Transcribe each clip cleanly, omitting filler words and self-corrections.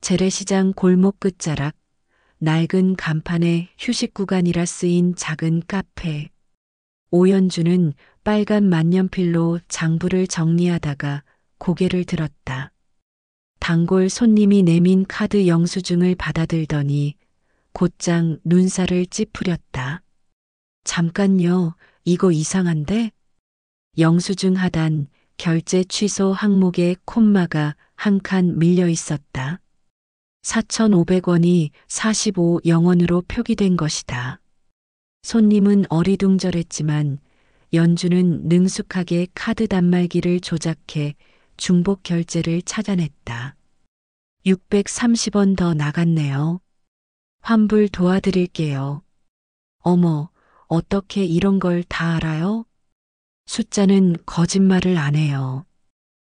재래시장 골목 끝자락, 낡은 간판에 휴식 구간이라 쓰인 작은 카페. 오연주는 빨간 만년필로 장부를 정리하다가 고개를 들었다. 단골 손님이 내민 카드 영수증을 받아들더니 곧장 눈살을 찌푸렸다. 잠깐요, 이거 이상한데? 영수증 하단 결제 취소 항목에 콤마가 한 칸 밀려 있었다. 4,500원이 45영원으로 표기된 것이다. 손님은 어리둥절했지만 연주는 능숙하게 카드 단말기를 조작해 중복 결제를 찾아냈다. 630원 더 나갔네요. 환불 도와드릴게요. 어머, 어떻게 이런 걸 다 알아요? 숫자는 거짓말을 안 해요.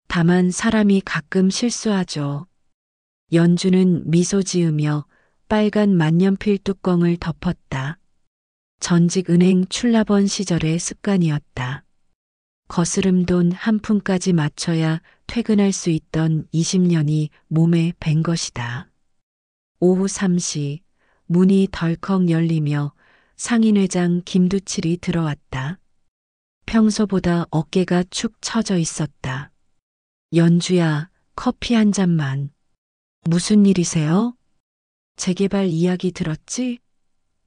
다만 사람이 가끔 실수하죠. 연주는 미소 지으며 빨간 만년필 뚜껑을 덮었다. 전직 은행 출납원 시절의 습관이었다. 거스름 돈 한 푼까지 맞춰야 퇴근할 수 있던 20년이 몸에 밴 것이다. 오후 3시 문이 덜컥 열리며 상인회장 김두칠이 들어왔다. 평소보다 어깨가 축 처져 있었다. 연주야, 커피 한 잔만. 무슨 일이세요? 재개발 이야기 들었지?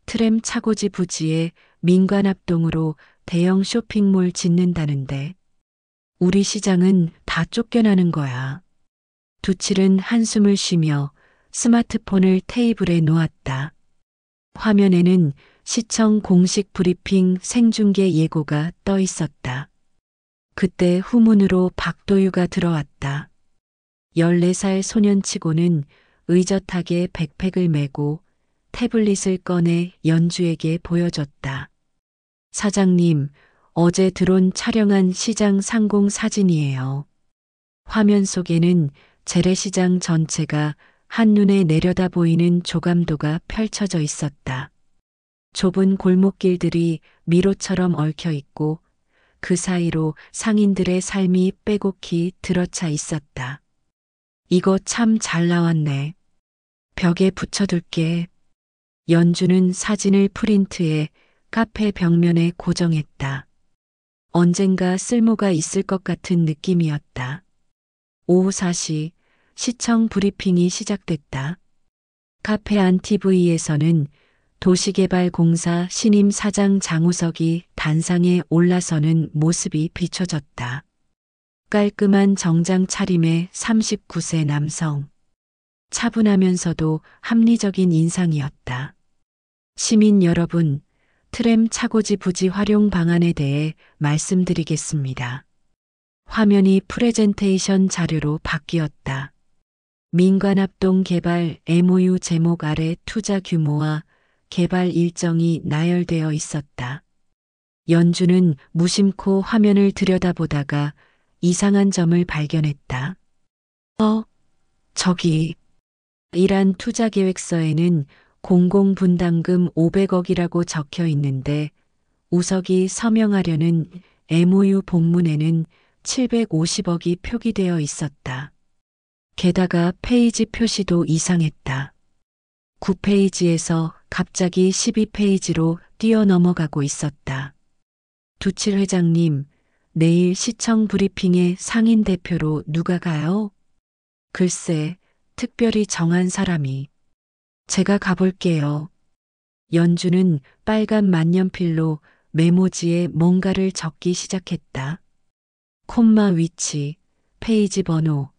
트램 차고지 부지에 민관 합동으로 대형 쇼핑몰 짓는다는데 우리 시장은 다 쫓겨나는 거야. 두칠은 한숨을 쉬며 스마트폰을 테이블에 놓았다. 화면에는 시청 공식 브리핑 생중계 예고가 떠 있었다. 그때 후문으로 박도유가 들어왔다. 14살 소년치고는 의젓하게 백팩을 메고 태블릿을 꺼내 연주에게 보여줬다. 사장님, 어제 드론 촬영한 시장 상공 사진이에요. 화면 속에는 재래시장 전체가 한눈에 내려다 보이는 조감도가 펼쳐져 있었다. 좁은 골목길들이 미로처럼 얽혀 있고 그 사이로 상인들의 삶이 빼곡히 들어차 있었다. 이거 참 잘 나왔네. 벽에 붙여둘게. 연주는 사진을 프린트해 카페 벽면에 고정했다. 언젠가 쓸모가 있을 것 같은 느낌이었다. 오후 4시 시청 브리핑이 시작됐다. 카페 안 TV에서는 도시개발공사 신임 사장 장우석이 단상에 올라서는 모습이 비춰졌다. 깔끔한 정장 차림의 39세 남성. 차분하면서도 합리적인 인상이었다. 시민 여러분, 트램 차고지 부지 활용 방안에 대해 말씀드리겠습니다. 화면이 프레젠테이션 자료로 바뀌었다. 민관합동 개발 MOU 제목 아래 투자 규모와 개발 일정이 나열되어 있었다. 연주는 무심코 화면을 들여다보다가 이상한 점을 발견했다. 저기. 이란 투자계획서에는 공공분담금 500억이라고 적혀 있는데 우석이 서명하려는 MOU 본문에는 750억이 표기되어 있었다. 게다가 페이지 표시도 이상했다. 9페이지에서 갑자기 12페이지로 뛰어넘어가고 있었다. 두칠 회장님, 내일 시청 브리핑에 상인 대표로 누가 가요? 글쎄, 특별히 정한 사람이. 제가 가볼게요. 연주는 빨간 만년필로 메모지에 뭔가를 적기 시작했다. 콤마 위치, 페이지 번호,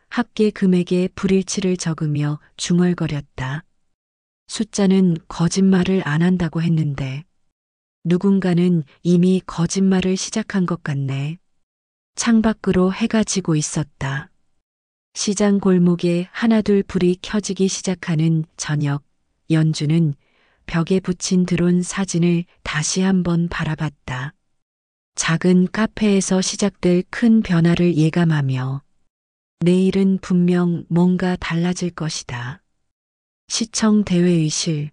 합계 금액의 불일치를 적으며 중얼거렸다. 숫자는 거짓말을 안 한다고 했는데 누군가는 이미 거짓말을 시작한 것 같네. 창밖으로 해가 지고 있었다. 시장 골목에 하나둘 불이 켜지기 시작하는 저녁, 연주는 벽에 붙인 드론 사진을 다시 한번 바라봤다. 작은 카페에서 시작될 큰 변화를 예감하며 내일은 분명 뭔가 달라질 것이다. 시청 대회의실.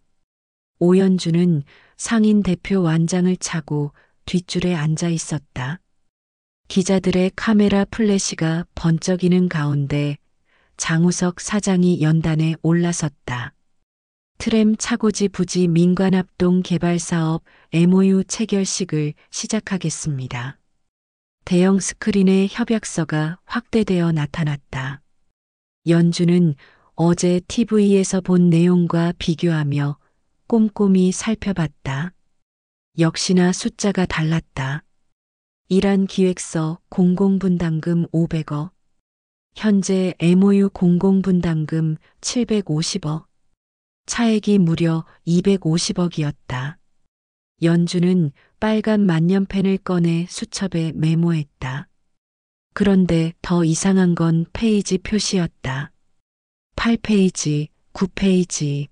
오연주는 상인 대표 완장을 차고 뒷줄에 앉아 있었다. 기자들의 카메라 플래시가 번쩍이는 가운데 장우석 사장이 연단에 올라섰다. 트램 차고지 부지 민관합동 개발사업 MOU 체결식을 시작하겠습니다. 대형 스크린의 협약서가 확대되어 나타났다. 연주는 어제 TV에서 본 내용과 비교하며 꼼꼼히 살펴봤다. 역시나 숫자가 달랐다. 일한 기획서 공공분담금 500억, 현재 MOU 공공분담금 750억, 차액이 무려 250억이었다. 연주는 빨간 만년펜을 꺼내 수첩에 메모했다. 그런데 더 이상한 건 페이지 표시였다. 8페이지, 9페이지.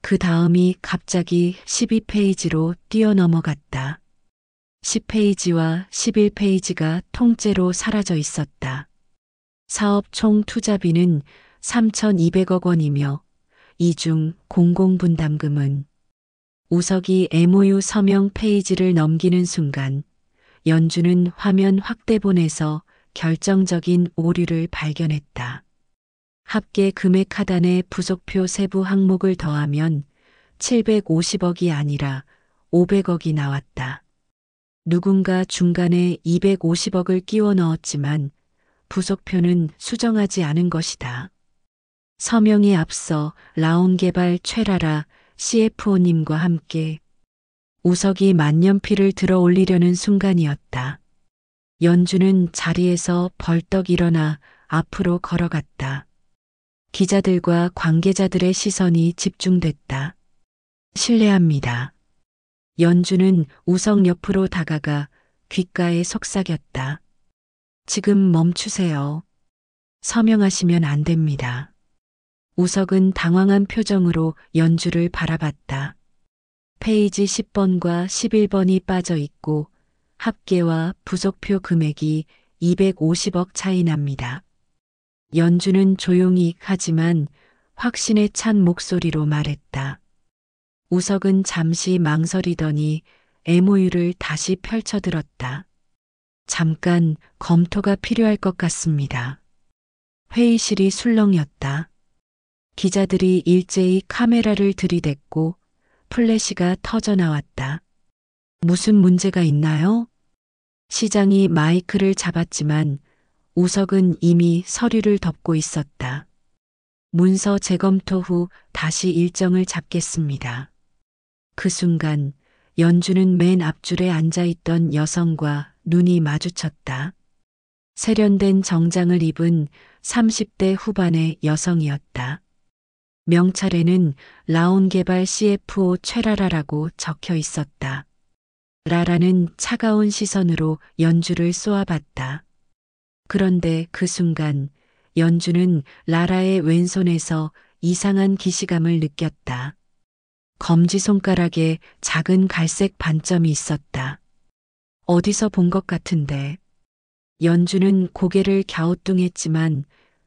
그 다음이 갑자기 12페이지로 뛰어넘어갔다. 10페이지와 11페이지가 통째로 사라져 있었다. 사업 총 투자비는 3,200억 원이며 이 중 공공분담금은 우석이 MOU 서명 페이지를 넘기는 순간 연주는 화면 확대본에서 결정적인 오류를 발견했다. 합계 금액 하단에 부속표 세부 항목을 더하면 750억이 아니라 500억이 나왔다. 누군가 중간에 250억을 끼워 넣었지만 부속표는 수정하지 않은 것이다. 서명에 앞서 라온개발 최라라 CFO님과 함께 우석이 만년필을 들어 올리려는 순간이었다. 연주는 자리에서 벌떡 일어나 앞으로 걸어갔다. 기자들과 관계자들의 시선이 집중됐다. 실례합니다. 연주는 우석 옆으로 다가가 귓가에 속삭였다. 지금 멈추세요. 서명하시면 안 됩니다. 우석은 당황한 표정으로 연주를 바라봤다. 페이지 10번과 11번이 빠져 있고 합계와 부속표 금액이 250억 차이 납니다. 연주는 조용히 하지만 확신에 찬 목소리로 말했다. 우석은 잠시 망설이더니 MOU를 다시 펼쳐들었다. 잠깐 검토가 필요할 것 같습니다. 회의실이 술렁였다. 기자들이 일제히 카메라를 들이댔고 플래시가 터져 나왔다. 무슨 문제가 있나요? 시장이 마이크를 잡았지만 우석은 이미 서류를 덮고 있었다. 문서 재검토 후 다시 일정을 잡겠습니다. 그 순간 연주는 맨 앞줄에 앉아있던 여성과 눈이 마주쳤다. 세련된 정장을 입은 30대 후반의 여성이었다. 명찰에는 라온개발 CFO 최라라라고 적혀 있었다. 라라는 차가운 시선으로 연주를 쏘아봤다. 그런데 그 순간 연주는 라라의 왼손에서 이상한 기시감을 느꼈다. 검지손가락에 작은 갈색 반점이 있었다. 어디서 본 것 같은데. 연주는 고개를 갸우뚱했지만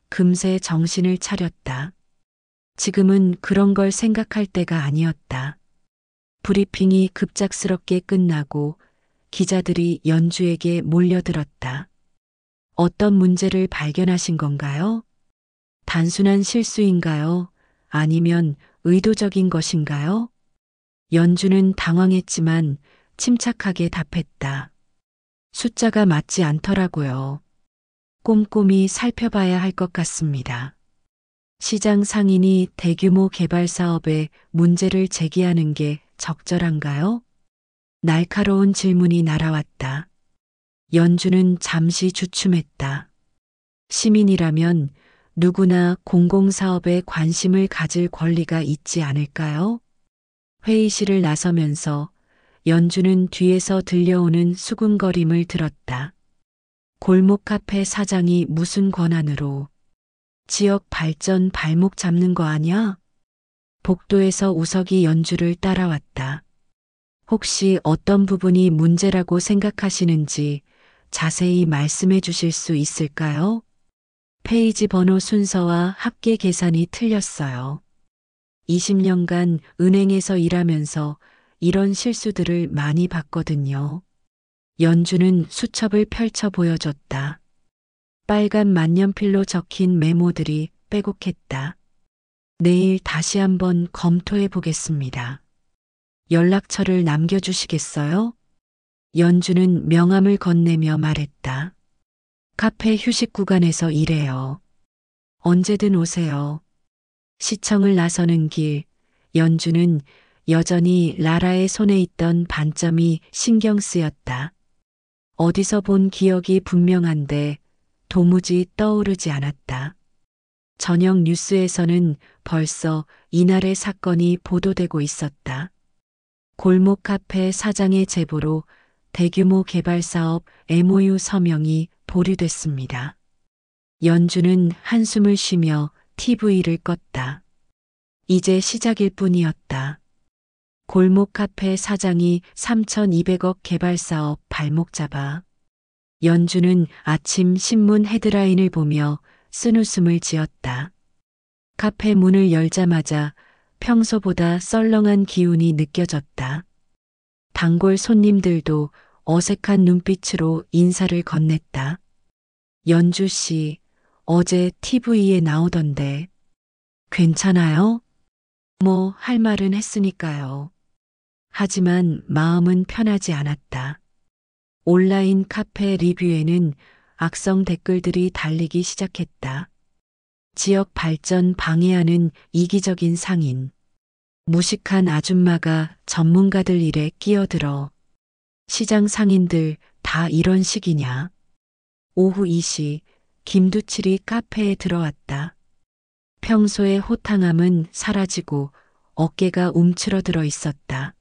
금세 정신을 차렸다. 지금은 그런 걸 생각할 때가 아니었다. 브리핑이 급작스럽게 끝나고 기자들이 연주에게 몰려들었다. 어떤 문제를 발견하신 건가요? 단순한 실수인가요? 아니면 의도적인 것인가요? 연주는 당황했지만 침착하게 답했다. 숫자가 맞지 않더라고요. 꼼꼼히 살펴봐야 할 것 같습니다. 시장 상인이 대규모 개발 사업에 문제를 제기하는 게 적절한가요? 날카로운 질문이 날아왔다. 연주는 잠시 주춤했다. 시민이라면 누구나 공공사업에 관심을 가질 권리가 있지 않을까요? 회의실을 나서면서 연주는 뒤에서 들려오는 수군거림을 들었다. 골목 카페 사장이 무슨 권한으로 지역 발전 발목 잡는 거 아냐? 복도에서 우석이 연주를 따라왔다. 혹시 어떤 부분이 문제라고 생각하시는지 자세히 말씀해 주실 수 있을까요? 페이지 번호 순서와 합계 계산이 틀렸어요. 20년간 은행에서 일하면서 이런 실수들을 많이 봤거든요. 연주는 수첩을 펼쳐 보여줬다. 빨간 만년필로 적힌 메모들이 빼곡했다. 내일 다시 한번 검토해 보겠습니다. 연락처를 남겨주시겠어요? 연주는 명함을 건네며 말했다. 카페 휴식 구간에서 일해요. 언제든 오세요. 시청을 나서는 길, 연주는 여전히 라라의 손에 있던 반점이 신경 쓰였다. 어디서 본 기억이 분명한데 도무지 떠오르지 않았다. 저녁 뉴스에서는 벌써 이날의 사건이 보도되고 있었다. 골목 카페 사장의 제보로 대규모 개발 사업 MOU 서명이 보류됐습니다. 연주는 한숨을 쉬며 TV를 껐다. 이제 시작일 뿐이었다. 골목 카페 사장이 3,200억 개발 사업 발목 잡아. 연주는 아침 신문 헤드라인을 보며 쓴웃음을 지었다. 카페 문을 열자마자 평소보다 썰렁한 기운이 느껴졌다. 단골 손님들도 어색한 눈빛으로 인사를 건넸다. 연주 씨, 어제 TV에 나오던데. 괜찮아요? 뭐 할 말은 했으니까요. 하지만 마음은 편하지 않았다. 온라인 카페 리뷰에는 악성 댓글들이 달리기 시작했다. 지역 발전 방해하는 이기적인 상인. 무식한 아줌마가 전문가들 일에 끼어들어. 시장 상인들 다 이런 식이냐. 오후 2시 김두칠이 카페에 들어왔다. 평소의 호탕함은 사라지고 어깨가 움츠러들어 있었다.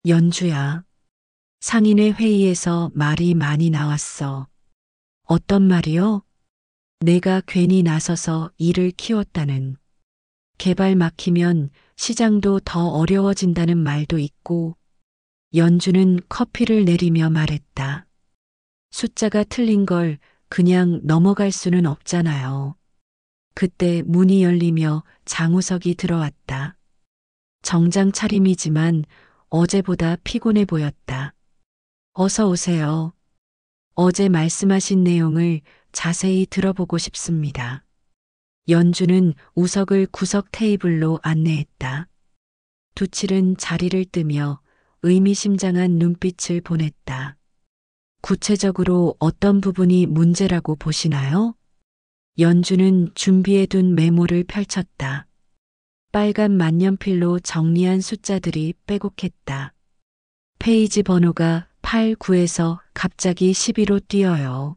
연주야. 상인의 회의에서 말이 많이 나왔어. 어떤 말이요? 내가 괜히 나서서 일을 키웠다는. 개발 막히면 시장도 더 어려워진다는 말도 있고. 연주는 커피를 내리며 말했다. 숫자가 틀린 걸 그냥 넘어갈 수는 없잖아요. 그때 문이 열리며 장우석이 들어왔다. 정장 차림이지만 어제보다 피곤해 보였다. 어서 오세요. 어제 말씀하신 내용을 자세히 들어보고 싶습니다. 연주는 우석을 구석 테이블로 안내했다. 두칠은 자리를 뜨며 의미심장한 눈빛을 보냈다. 구체적으로 어떤 부분이 문제라고 보시나요? 연주는 준비해둔 메모를 펼쳤다. 빨간 만년필로 정리한 숫자들이 빼곡했다. 페이지 번호가 8, 9에서 갑자기 12로 뛰어요.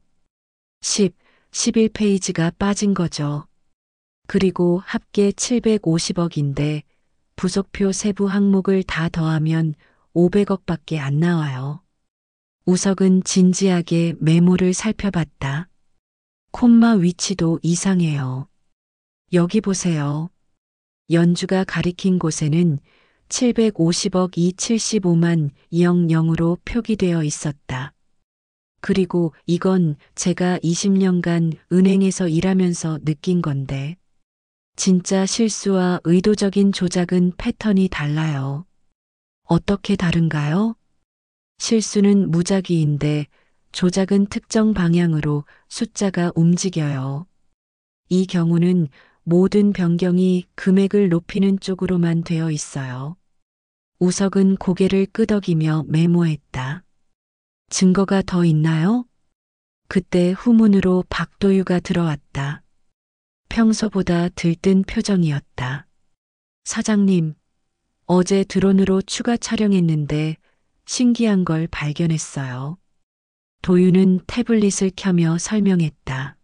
10, 11페이지가 빠진 거죠. 그리고 합계 750억인데 부속표 세부 항목을 다 더하면 500억밖에 안 나와요. 우석은 진지하게 메모를 살펴봤다. 콤마 위치도 이상해요. 여기 보세요. 연주가 가리킨 곳에는 750억 275만 00으로 표기되어 있었다. 그리고 이건 제가 20년간 은행에서 일하면서 느낀 건데, 진짜 실수와 의도적인 조작은 패턴이 달라요. 어떻게 다른가요? 실수는 무작위인데 조작은 특정 방향으로 숫자가 움직여요. 이 경우는 모든 변경이 금액을 높이는 쪽으로만 되어 있어요. 우석은 고개를 끄덕이며 메모했다. 증거가 더 있나요? 그때 후문으로 박도유가 들어왔다. 평소보다 들뜬 표정이었다. 사장님, 어제 드론으로 추가 촬영했는데 신기한 걸 발견했어요. 도유는 태블릿을 켜며 설명했다.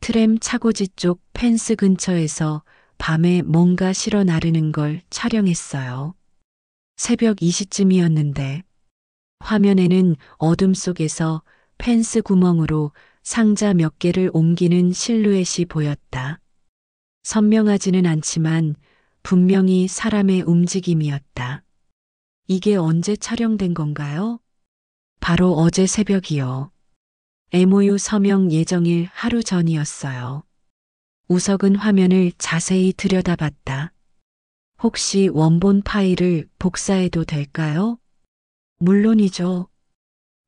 트램 차고지 쪽 펜스 근처에서 밤에 뭔가 실어 나르는 걸 촬영했어요. 새벽 2시쯤이었는데 화면에는 어둠 속에서 펜스 구멍으로 상자 몇 개를 옮기는 실루엣이 보였다. 선명하지는 않지만 분명히 사람의 움직임이었다. 이게 언제 촬영된 건가요? 바로 어제 새벽이요. MOU 서명 예정일 하루 전이었어요. 우석은 화면을 자세히 들여다봤다. 혹시 원본 파일을 복사해도 될까요? 물론이죠.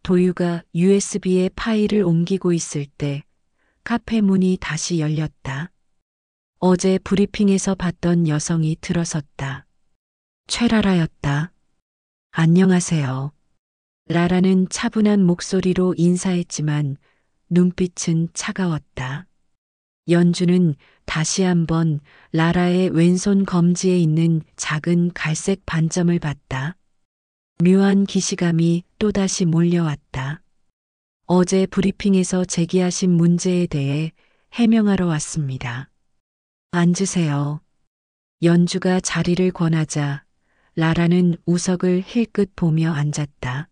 도유가 USB에 파일을 옮기고 있을 때 카페 문이 다시 열렸다. 어제 브리핑에서 봤던 여성이 들어섰다. 최라라였다. 안녕하세요. 라라는 차분한 목소리로 인사했지만 눈빛은 차가웠다. 연주는 다시 한번 라라의 왼손 검지에 있는 작은 갈색 반점을 봤다. 묘한 기시감이 또다시 몰려왔다. 어제 브리핑에서 제기하신 문제에 대해 해명하러 왔습니다. 앉으세요. 연주가 자리를 권하자 라라는 우석을 힐끗 보며 앉았다.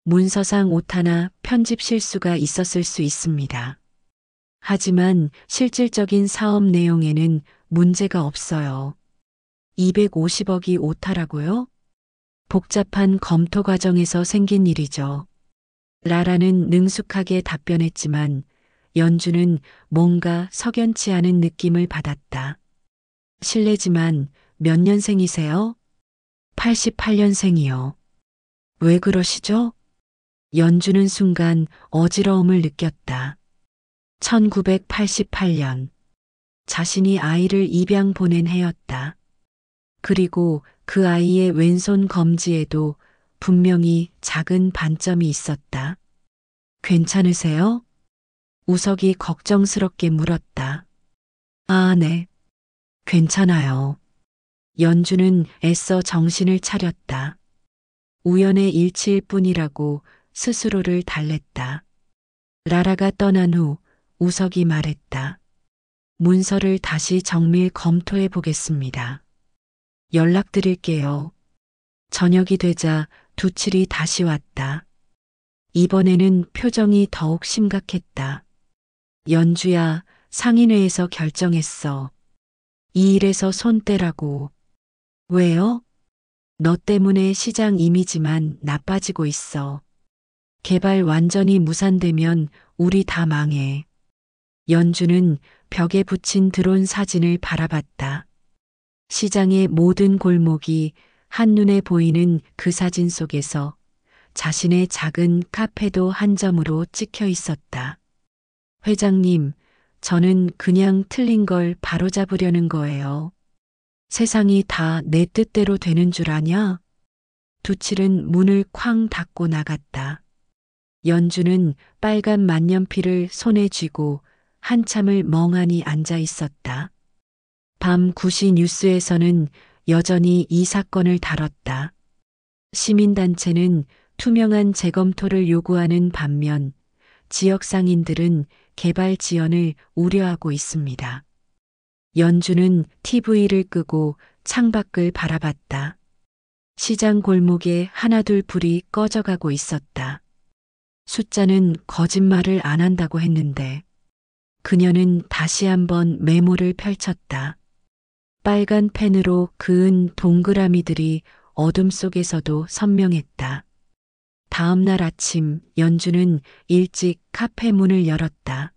문서상 오타나 편집 실수가 있었을 수 있습니다. 하지만 실질적인 사업 내용에는 문제가 없어요. 250억이 오타라고요? 복잡한 검토 과정에서 생긴 일이죠. 라라는 능숙하게 답변했지만 연주는 뭔가 석연치 않은 느낌을 받았다. 실례지만 몇 년생이세요? 88년생이요. 왜 그러시죠? 연주는 순간 어지러움을 느꼈다. 1988년. 자신이 아이를 입양 보낸 해였다. 그리고 그 아이의 왼손 검지에도 분명히 작은 반점이 있었다. 괜찮으세요? 우석이 걱정스럽게 물었다. 아, 네. 괜찮아요. 연주는 애써 정신을 차렸다. 우연의 일치일 뿐이라고 스스로를 달랬다. 라라가 떠난 후 우석이 말했다. 문서를 다시 정밀 검토해 보겠습니다. 연락드릴게요. 저녁이 되자 두칠이 다시 왔다. 이번에는 표정이 더욱 심각했다. 연주야, 상인회에서 결정했어. 이 일에서 손 떼라고. 왜요? 너 때문에 시장 이미지만 나빠지고 있어. 개발 완전히 무산되면 우리 다 망해. 연주는 벽에 붙인 드론 사진을 바라봤다. 시장의 모든 골목이 한눈에 보이는 그 사진 속에서 자신의 작은 카페도 한 점으로 찍혀 있었다. 회장님, 저는 그냥 틀린 걸 바로잡으려는 거예요. 세상이 다 내 뜻대로 되는 줄 아냐? 두칠은 문을 쾅 닫고 나갔다. 연주는 빨간 만년필을 손에 쥐고 한참을 멍하니 앉아 있었다. 밤 9시 뉴스에서는 여전히 이 사건을 다뤘다. 시민단체는 투명한 재검토를 요구하는 반면 지역 상인들은 개발 지연을 우려하고 있습니다. 연주는 TV를 끄고 창밖을 바라봤다. 시장 골목에 하나둘 불이 꺼져가고 있었다. 숫자는 거짓말을 안 한다고 했는데 그녀는 다시 한번 메모를 펼쳤다. 빨간 펜으로 그은 동그라미들이 어둠 속에서도 선명했다. 다음 날 아침 연주는 일찍 카페 문을 열었다.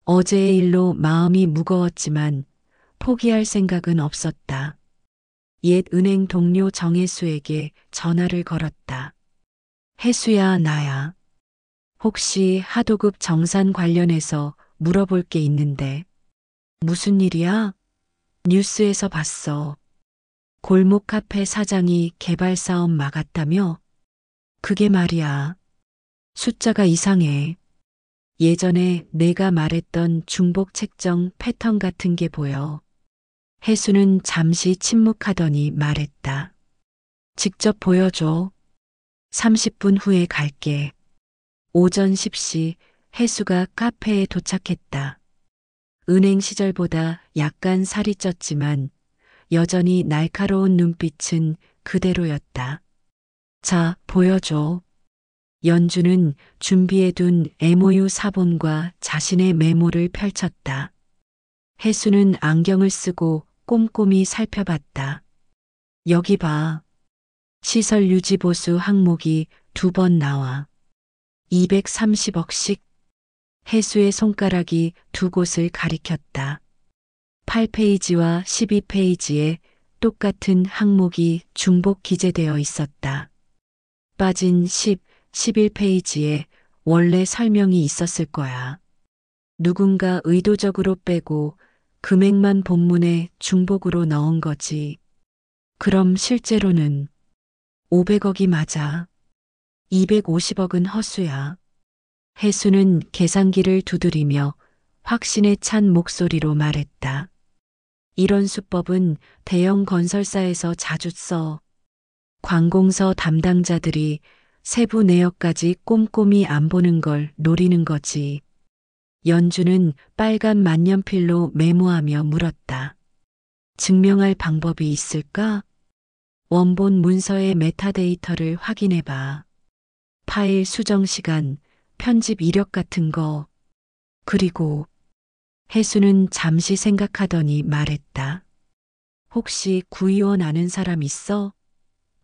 어제의 일로 마음이 무거웠지만 포기할 생각은 없었다. 옛 은행 동료 정혜수에게 전화를 걸었다. 혜수야, 나야. 혹시 하도급 정산 관련해서 물어볼 게 있는데. 무슨 일이야? 뉴스에서 봤어. 골목 카페 사장이 개발 사업 막았다며? 그게 말이야. 숫자가 이상해. 예전에 내가 말했던 중복 책정 패턴 같은 게 보여. 혜수는 잠시 침묵하더니 말했다. 직접 보여줘. 30분 후에 갈게. 오전 10시 혜수가 카페에 도착했다. 은행 시절보다 약간 살이 쪘지만 여전히 날카로운 눈빛은 그대로였다. 자, 보여줘. 연주는 준비해둔 MOU 사본과 자신의 메모를 펼쳤다. 혜수는 안경을 쓰고 꼼꼼히 살펴봤다. 여기 봐. 시설 유지 보수 항목이 2번 나와. 230억씩. 혜수의 손가락이 두 곳을 가리켰다. 8페이지와 12페이지에 똑같은 항목이 중복 기재되어 있었다. 빠진 10, 11페이지에 원래 설명이 있었을 거야. 누군가 의도적으로 빼고 금액만 본문에 중복으로 넣은 거지. 그럼 실제로는 500억이 맞아. 250억은 허수야. 혜수는 계산기를 두드리며 확신에 찬 목소리로 말했다. 이런 수법은 대형 건설사에서 자주 써. 관공서 담당자들이 세부 내역까지 꼼꼼히 안 보는 걸 노리는 거지. 연주는 빨간 만년필로 메모하며 물었다. 증명할 방법이 있을까? 원본 문서의 메타데이터를 확인해봐. 파일 수정 시간, 편집 이력 같은 거. 그리고 혜수는 잠시 생각하더니 말했다. 혹시 구의원 아는 사람 있어?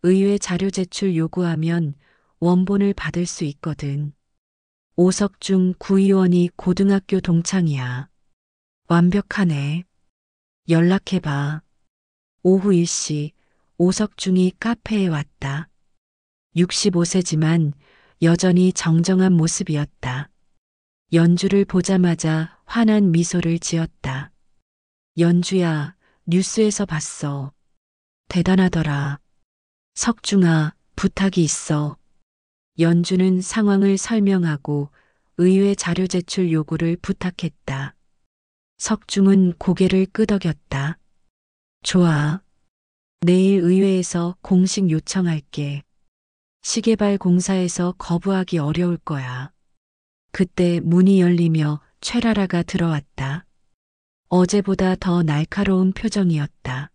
의회 자료 제출 요구하면 원본을 받을 수 있거든. 오석중 구의원이 고등학교 동창이야. 완벽하네. 연락해봐. 오후 1시 오석중이 카페에 왔다. 65세지만 여전히 정정한 모습이었다. 연주를 보자마자 환한 미소를 지었다. 연주야, 뉴스에서 봤어. 대단하더라. 석중아, 부탁이 있어. 연주는 상황을 설명하고 의회 자료 제출 요구를 부탁했다. 석중은 고개를 끄덕였다. 좋아. 내일 의회에서 공식 요청할게. 시계발 공사에서 거부하기 어려울 거야. 그때 문이 열리며 최라라가 들어왔다. 어제보다 더 날카로운 표정이었다.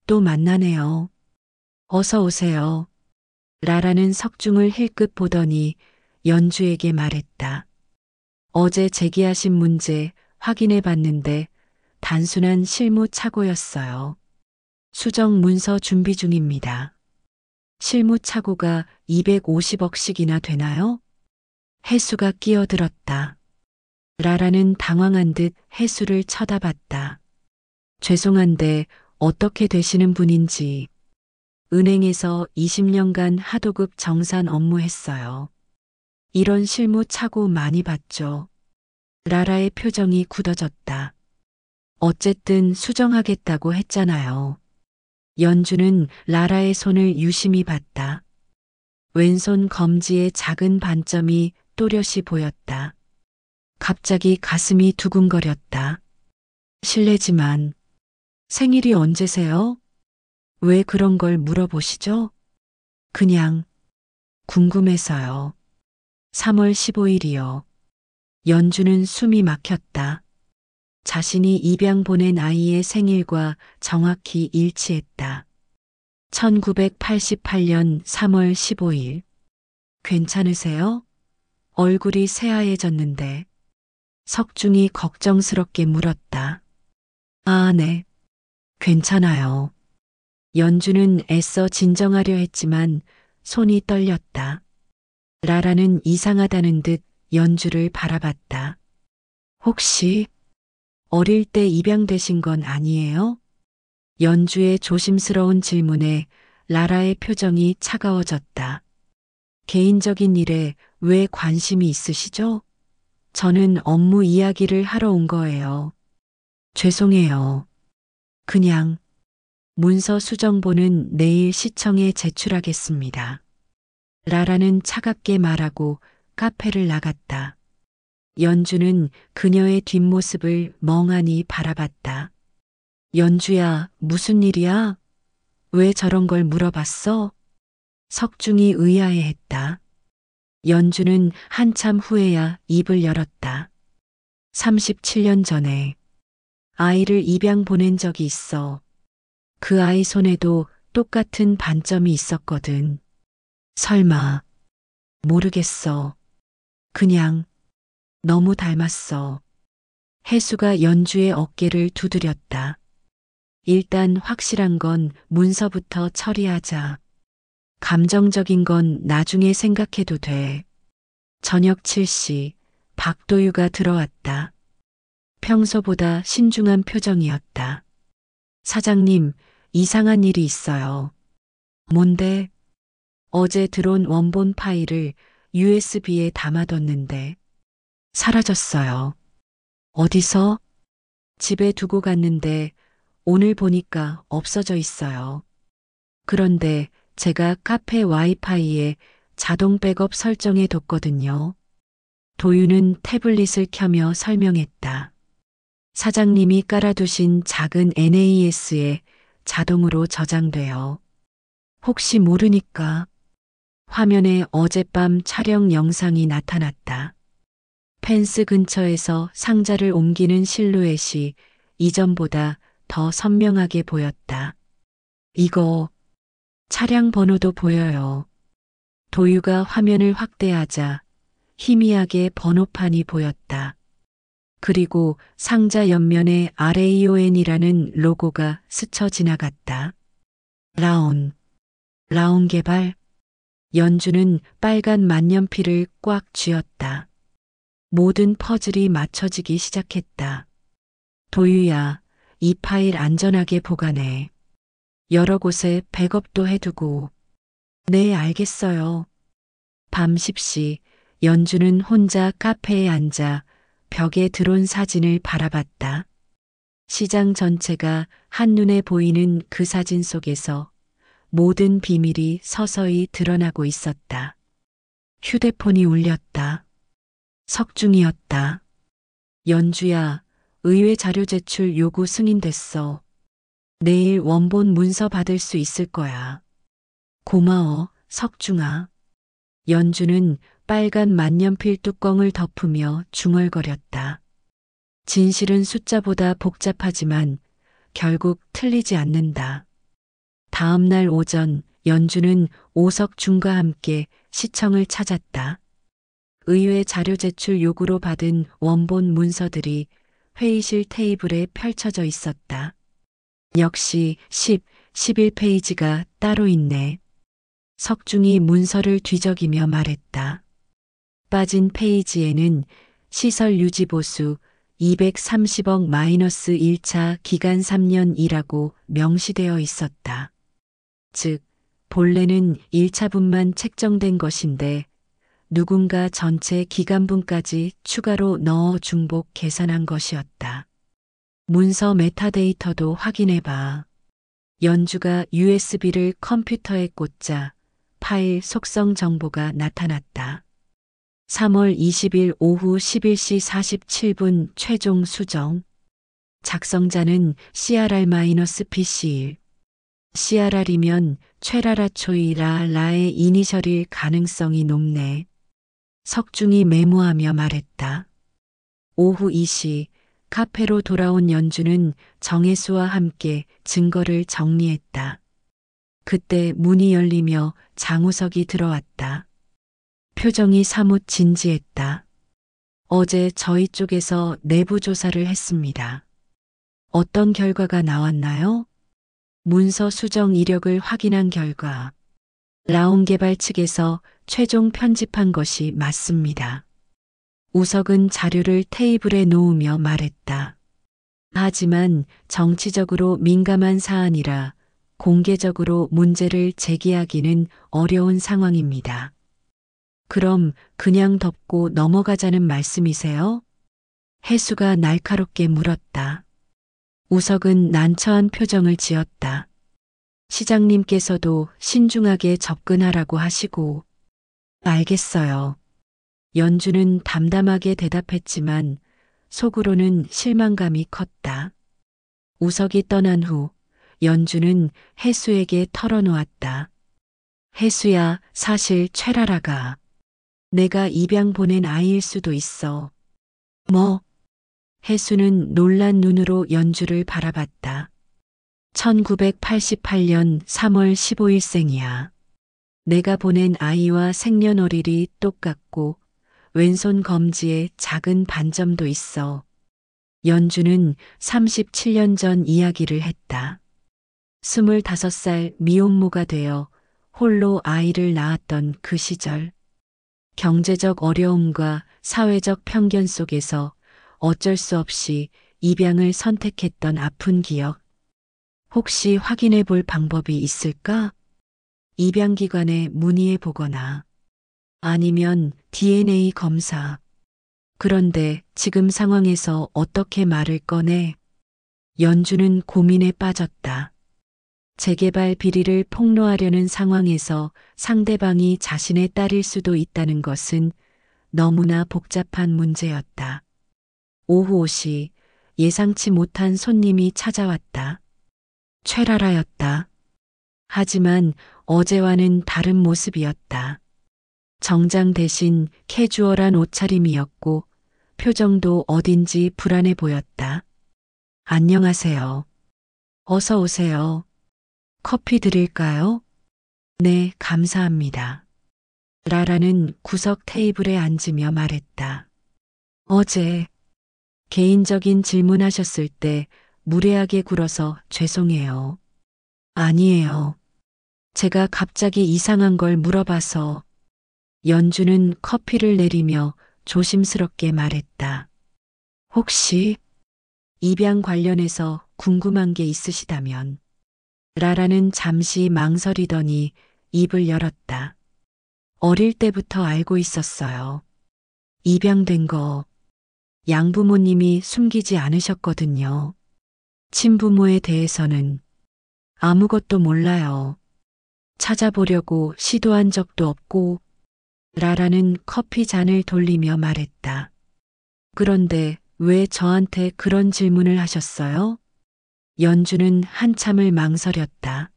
또 만나네요. 어서 오세요. 라라는 석중을 힐끗 보더니 연주에게 말했다. 어제 제기하신 문제 확인해 봤는데 단순한 실무 착오였어요. 수정 문서 준비 중입니다. 실무 착오가 250억씩이나 되나요? 혜수가 끼어들었다. 라라는 당황한 듯 혜수를 쳐다봤다. 죄송한데 어떻게 되시는 분인지. 은행에서 20년간 하도급 정산 업무했어요. 이런 실무 착오 많이 봤죠. 라라의 표정이 굳어졌다. 어쨌든 수정하겠다고 했잖아요. 연주는 라라의 손을 유심히 봤다. 왼손 검지에 작은 반점이 또렷이 보였다. 갑자기 가슴이 두근거렸다. 실례지만 생일이 언제세요? 왜 그런 걸 물어보시죠? 그냥 궁금해서요. 3월 15일이요. 연주는 숨이 막혔다. 자신이 입양 보낸 아이의 생일과 정확히 일치했다. 1988년 3월 15일. 괜찮으세요? 얼굴이 새하얘졌는데. 석중이 걱정스럽게 물었다. 아, 네. 괜찮아요. 연주는 애써 진정하려 했지만 손이 떨렸다. 라라는 이상하다는 듯 연주를 바라봤다. 혹시 어릴 때 입양되신 건 아니에요? 연주의 조심스러운 질문에 라라의 표정이 차가워졌다. 개인적인 일에 왜 관심이 있으시죠? 저는 업무 이야기를 하러 온 거예요. 죄송해요. 그냥 문서 수정본은 내일 시청에 제출하겠습니다. 라라는 차갑게 말하고 카페를 나갔다. 연주는 그녀의 뒷모습을 멍하니 바라봤다. 연주야, 무슨 일이야? 왜 저런 걸 물어봤어? 석중이 의아해했다. 연주는 한참 후에야 입을 열었다. 37년 전에 아이를 입양 보낸 적이 있어. 그 아이 손에도 똑같은 반점이 있었거든. 설마. 모르겠어. 그냥 너무 닮았어. 혜수가 연주의 어깨를 두드렸다. 일단 확실한 건 문서부터 처리하자. 감정적인 건 나중에 생각해도 돼. 저녁 7시 박도유가 들어왔다. 평소보다 신중한 표정이었다. 사장님, 이상한 일이 있어요. 뭔데? 어제 들어온 원본 파일을 USB에 담아뒀는데 사라졌어요. 어디서? 집에 두고 갔는데 오늘 보니까 없어져 있어요. 그런데 제가 카페 와이파이에 자동 백업 설정해 뒀거든요. 도윤은 태블릿을 켜며 설명했다. 사장님이 깔아두신 작은 NAS에 자동으로 저장돼요. 혹시 모르니까 화면에 어젯밤 촬영 영상이 나타났다. 펜스 근처에서 상자를 옮기는 실루엣이 이전보다 더 선명하게 보였다. 이거 차량 번호도 보여요. 도유가 화면을 확대하자 희미하게 번호판이 보였다. 그리고 상자 옆면에 RAON이라는 로고가 스쳐 지나갔다. 라온 개발. 연주는 빨간 만년필을 꽉 쥐었다. 모든 퍼즐이 맞춰지기 시작했다. 도유야, 이 파일 안전하게 보관해. 여러 곳에 백업도 해두고. 네, 알겠어요. 밤 10시 연주는 혼자 카페에 앉아 벽에 드론 사진을 바라봤다. 시장 전체가 한눈에 보이는 그 사진 속에서 모든 비밀이 서서히 드러나고 있었다. 휴대폰이 울렸다. 석중이었다. 연주야, 의뢰 자료 제출 요구 승인됐어. 내일 원본 문서 받을 수 있을 거야. 고마워, 석중아. 연주는 빨간 만년필 뚜껑을 덮으며 중얼거렸다. 진실은 숫자보다 복잡하지만 결국 틀리지 않는다. 다음 날 오전 연주는 오석중과 함께 시청을 찾았다. 의회 자료 제출 요구로 받은 원본 문서들이 회의실 테이블에 펼쳐져 있었다. 역시 11페이지가 따로 있네. 석중이 문서를 뒤적이며 말했다. 빠진 페이지에는 시설 유지 보수 230억 마이너스 1차 기간 3년이라고 명시되어 있었다. 즉, 본래는 1차분만 책정된 것인데 누군가 전체 기간분까지 추가로 넣어 중복 계산한 것이었다. 문서 메타데이터도 확인해봐. 연주가 USB를 컴퓨터에 꽂자 파일 속성 정보가 나타났다. 3월 20일 오후 11시 47분 최종 수정. 작성자는 CRR-PC1. CRR이면 최라라초이라 라의 이니셜일 가능성이 높네. 석중이 메모하며 말했다. 오후 2시 카페로 돌아온 연주는 정혜수와 함께 증거를 정리했다. 그때 문이 열리며 장우석이 들어왔다. 표정이 사뭇 진지했다. 어제 저희 쪽에서 내부 조사를 했습니다. 어떤 결과가 나왔나요? 문서 수정 이력을 확인한 결과 라온 개발 측에서 최종 편집한 것이 맞습니다. 우석은 자료를 테이블에 놓으며 말했다. 하지만 정치적으로 민감한 사안이라 공개적으로 문제를 제기하기는 어려운 상황입니다. 그럼 그냥 덮고 넘어가자는 말씀이세요? 혜수가 날카롭게 물었다. 우석은 난처한 표정을 지었다. 시장님께서도 신중하게 접근하라고 하시고. 알겠어요. 연주는 담담하게 대답했지만 속으로는 실망감이 컸다. 우석이 떠난 후 연주는 혜수에게 털어놓았다. 혜수야, 사실 최라라가 내가 입양 보낸 아이일 수도 있어. 뭐? 혜수는 놀란 눈으로 연주를 바라봤다. 1988년 3월 15일생이야. 내가 보낸 아이와 생년월일이 똑같고 왼손 검지에 작은 반점도 있어. 연주는 37년 전 이야기를 했다. 25살 미혼모가 되어 홀로 아이를 낳았던 그 시절. 경제적 어려움과 사회적 편견 속에서 어쩔 수 없이 입양을 선택했던 아픈 기억. 혹시 확인해 볼 방법이 있을까? 입양기관에 문의해 보거나 아니면 DNA 검사. 그런데 지금 상황에서 어떻게 말을 꺼내? 연주는 고민에 빠졌다. 재개발 비리를 폭로하려는 상황에서 상대방이 자신의 딸일 수도 있다는 것은 너무나 복잡한 문제였다. 오후 5시 예상치 못한 손님이 찾아왔다. 최라라였다. 하지만 어제와는 다른 모습이었다. 정장 대신 캐주얼한 옷차림이었고 표정도 어딘지 불안해 보였다. 안녕하세요. 어서 오세요. 커피 드릴까요? 네, 감사합니다. 라라는 구석 테이블에 앉으며 말했다. 어제 개인적인 질문하셨을 때 무례하게 굴어서 죄송해요. 아니에요. 제가 갑자기 이상한 걸 물어봐서. 연주는 커피를 내리며 조심스럽게 말했다. 혹시 입양 관련해서 궁금한 게 있으시다면. 라라는 잠시 망설이더니 입을 열었다. 어릴 때부터 알고 있었어요. 입양된 거 양부모님이 숨기지 않으셨거든요. 친부모에 대해서는 아무것도 몰라요. 찾아보려고 시도한 적도 없고. 라라는 커피 잔을 돌리며 말했다. 그런데 왜 저한테 그런 질문을 하셨어요? 연주는 한참을 망설였다.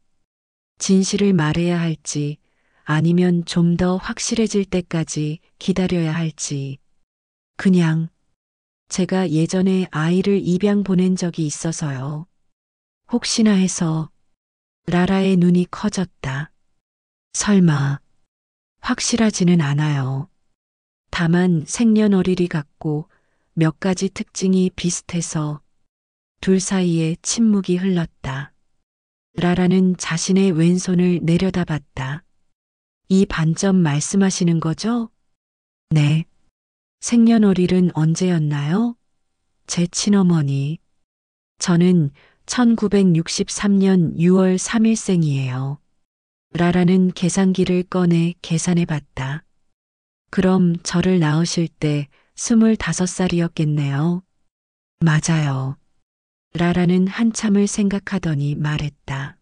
진실을 말해야 할지 아니면 좀 더 확실해질 때까지 기다려야 할지. 그냥 제가 예전에 아이를 입양 보낸 적이 있어서요. 혹시나 해서. 라라의 눈이 커졌다. 설마. 확실하지는 않아요. 다만 생년월일이 같고 몇 가지 특징이 비슷해서. 둘 사이에 침묵이 흘렀다. 라라는 자신의 왼손을 내려다봤다. 이 반점 말씀하시는 거죠? 네. 생년월일은 언제였나요? 제 친어머니. 저는 1963년 6월 3일생이에요. 라라는 계산기를 꺼내 계산해 봤다. 그럼 저를 낳으실 때 25살이었겠네요. 맞아요. 라라는 한참을 생각하더니 말했다.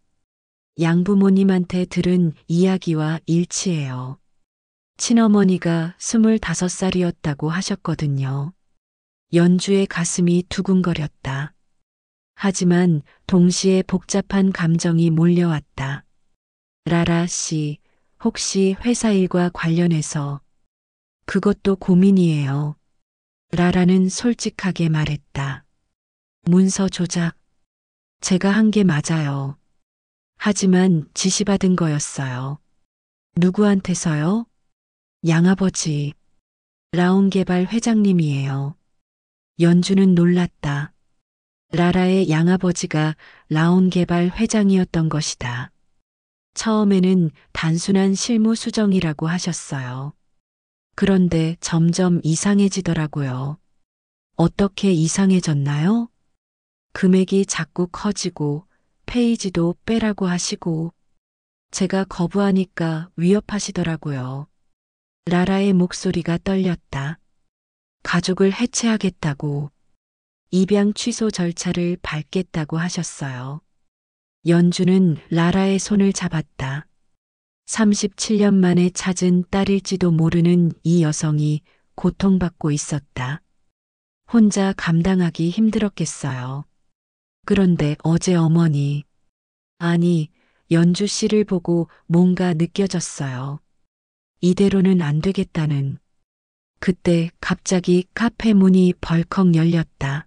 양부모님한테 들은 이야기와 일치해요. 친어머니가 25살이었다고 하셨거든요. 연주의 가슴이 두근거렸다. 하지만 동시에 복잡한 감정이 몰려왔다. 라라 씨, 혹시 회사 일과 관련해서. 그것도 고민이에요. 라라는 솔직하게 말했다. 문서 조작. 제가 한 게 맞아요. 하지만 지시받은 거였어요. 누구한테서요? 양아버지. 라온개발 회장님이에요. 연주는 놀랐다. 라라의 양아버지가 라온개발 회장이었던 것이다. 처음에는 단순한 실무 수정이라고 하셨어요. 그런데 점점 이상해지더라고요. 어떻게 이상해졌나요? 금액이 자꾸 커지고 페이지도 빼라고 하시고. 제가 거부하니까 위협하시더라고요. 라라의 목소리가 떨렸다. 가족을 해체하겠다고. 입양 취소 절차를 밟겠다고 하셨어요. 연주는 라라의 손을 잡았다. 37년 만에 찾은 딸일지도 모르는 이 여성이 고통받고 있었다. 혼자 감당하기 힘들었겠어요. 그런데 어제 어머니, 아니, 연주 씨를 보고 뭔가 느껴졌어요. 이대로는 안 되겠다는. 그때 갑자기 카페 문이 벌컥 열렸다.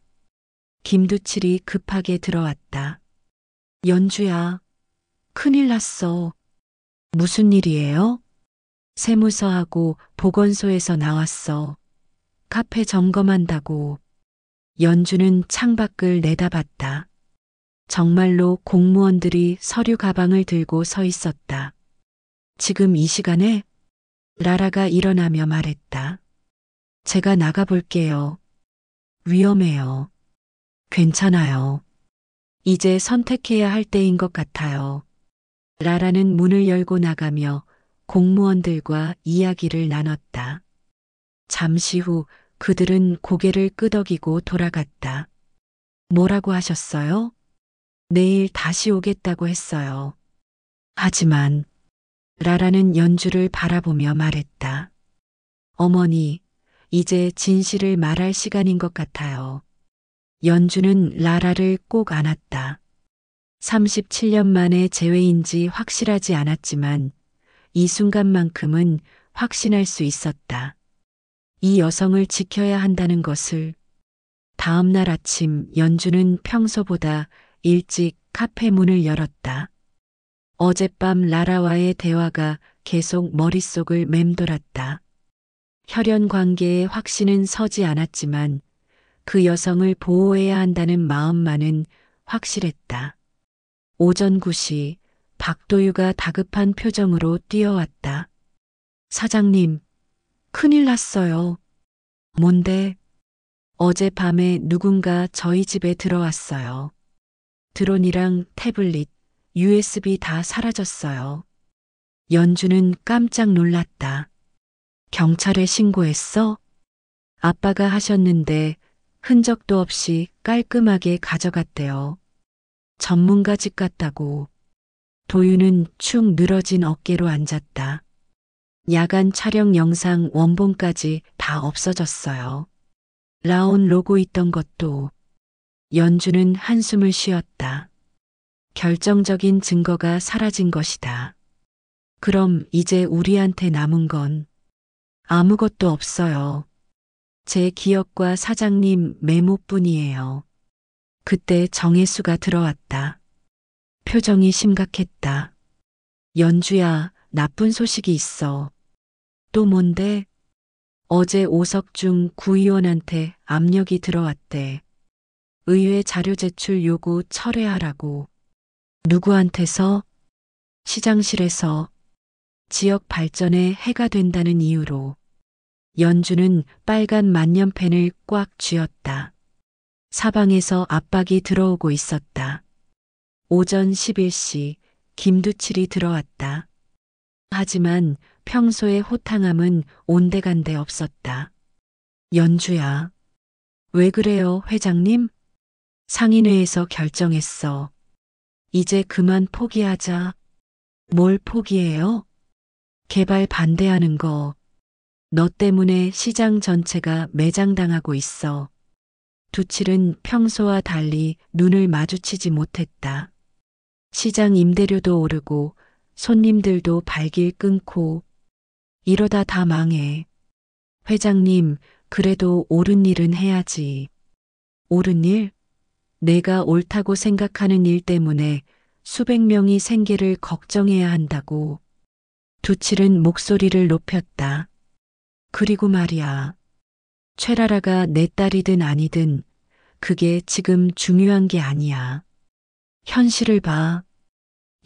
김두칠이 급하게 들어왔다. 연주야, 큰일 났어. 무슨 일이에요? 세무서하고 보건소에서 나왔어. 카페 점검한다고. 연주는 창밖을 내다봤다. 정말로 공무원들이 서류 가방을 들고 서 있었다. 지금 이 시간에? 라라가 일어나며 말했다. 제가 나가볼게요. 위험해요. 괜찮아요. 이제 선택해야 할 때인 것 같아요. 라라는 문을 열고 나가며 공무원들과 이야기를 나눴다. 잠시 후 그들은 고개를 끄덕이고 돌아갔다. 뭐라고 하셨어요? 내일 다시 오겠다고 했어요. 하지만 라라는 연주를 바라보며 말했다. 어머니, 이제 진실을 말할 시간인 것 같아요. 연주는 라라를 꼭 안았다. 37년 만에 재회인지 확실하지 않았지만 이 순간만큼은 확신할 수 있었다. 이 여성을 지켜야 한다는 것을. 다음 날 아침 연주는 평소보다 일찍 카페 문을 열었다. 어젯밤 라라와의 대화가 계속 머릿속을 맴돌았다. 혈연 관계의 확신은 서지 않았지만 그 여성을 보호해야 한다는 마음만은 확실했다. 오전 9시 박도유가 다급한 표정으로 뛰어왔다. 사장님, 큰일 났어요. 뭔데? 어젯밤에 누군가 저희 집에 들어왔어요. 드론이랑 태블릿, USB 다 사라졌어요. 연주는 깜짝 놀랐다. 경찰에 신고했어? 아빠가 하셨는데 흔적도 없이 깔끔하게 가져갔대요. 전문가 집 같다고. 도유는 축 늘어진 어깨로 앉았다. 야간 촬영 영상 원본까지 다 없어졌어요. 라온 로고 있던 것도. 연주는 한숨을 쉬었다. 결정적인 증거가 사라진 것이다. 그럼 이제 우리한테 남은 건 아무것도 없어요. 제 기억과 사장님 메모뿐이에요. 그때 정혜수가 들어왔다. 표정이 심각했다. 연주야, 나쁜 소식이 있어. 또 뭔데? 어제 오석중 구의원한테 압력이 들어왔대. 의회 자료 제출 요구 철회하라고. 누구한테서? 시장실에서. 지역 발전에 해가 된다는 이유로. 연주는 빨간 만년펜을 꽉 쥐었다. 사방에서 압박이 들어오고 있었다. 오전 11시 김두칠이 들어왔다. 하지만 평소의 호탕함은 온데간데 없었다. 연주야. 왜 그래요, 회장님? 상인회에서 결정했어. 이제 그만 포기하자. 뭘 포기해요? 개발 반대하는 거. 너 때문에 시장 전체가 매장당하고 있어. 두칠은 평소와 달리 눈을 마주치지 못했다. 시장 임대료도 오르고 손님들도 발길 끊고 이러다 다 망해. 회장님, 그래도 옳은 일은 해야지. 옳은 일? 내가 옳다고 생각하는 일 때문에 수백 명이 생계를 걱정해야 한다고. 두칠은 목소리를 높였다. 그리고 말이야. 최라라가 내 딸이든 아니든 그게 지금 중요한 게 아니야. 현실을 봐.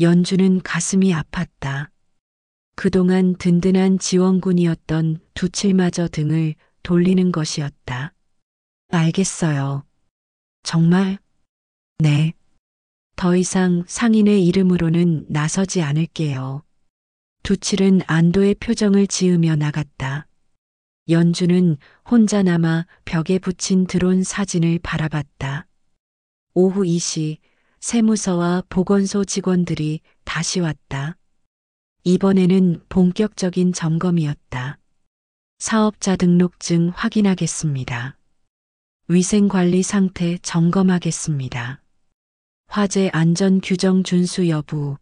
연주는 가슴이 아팠다. 그동안 든든한 지원군이었던 두칠마저 등을 돌리는 것이었다. 알겠어요. 정말? 네. 더 이상 상인의 이름으로는 나서지 않을게요. 두칠은 안도의 표정을 지으며 나갔다. 연주는 혼자 남아 벽에 붙인 드론 사진을 바라봤다. 오후 2시 세무서와 보건소 직원들이 다시 왔다. 이번에는 본격적인 점검이었다. 사업자 등록증 확인하겠습니다. 위생관리 상태 점검하겠습니다. 화재 안전 규정 준수 여부.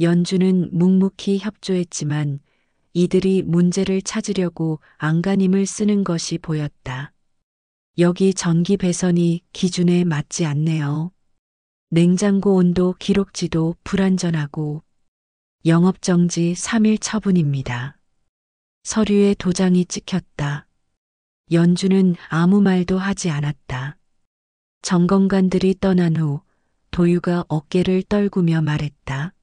연주는 묵묵히 협조했지만 이들이 문제를 찾으려고 안간힘을 쓰는 것이 보였다. 여기 전기 배선이 기준에 맞지 않네요. 냉장고 온도 기록지도 불완전하고 영업정지 3일 처분입니다. 서류에 도장이 찍혔다. 연주는 아무 말도 하지 않았다. 점검관들이 떠난 후 도유가 어깨를 떨구며 말했다.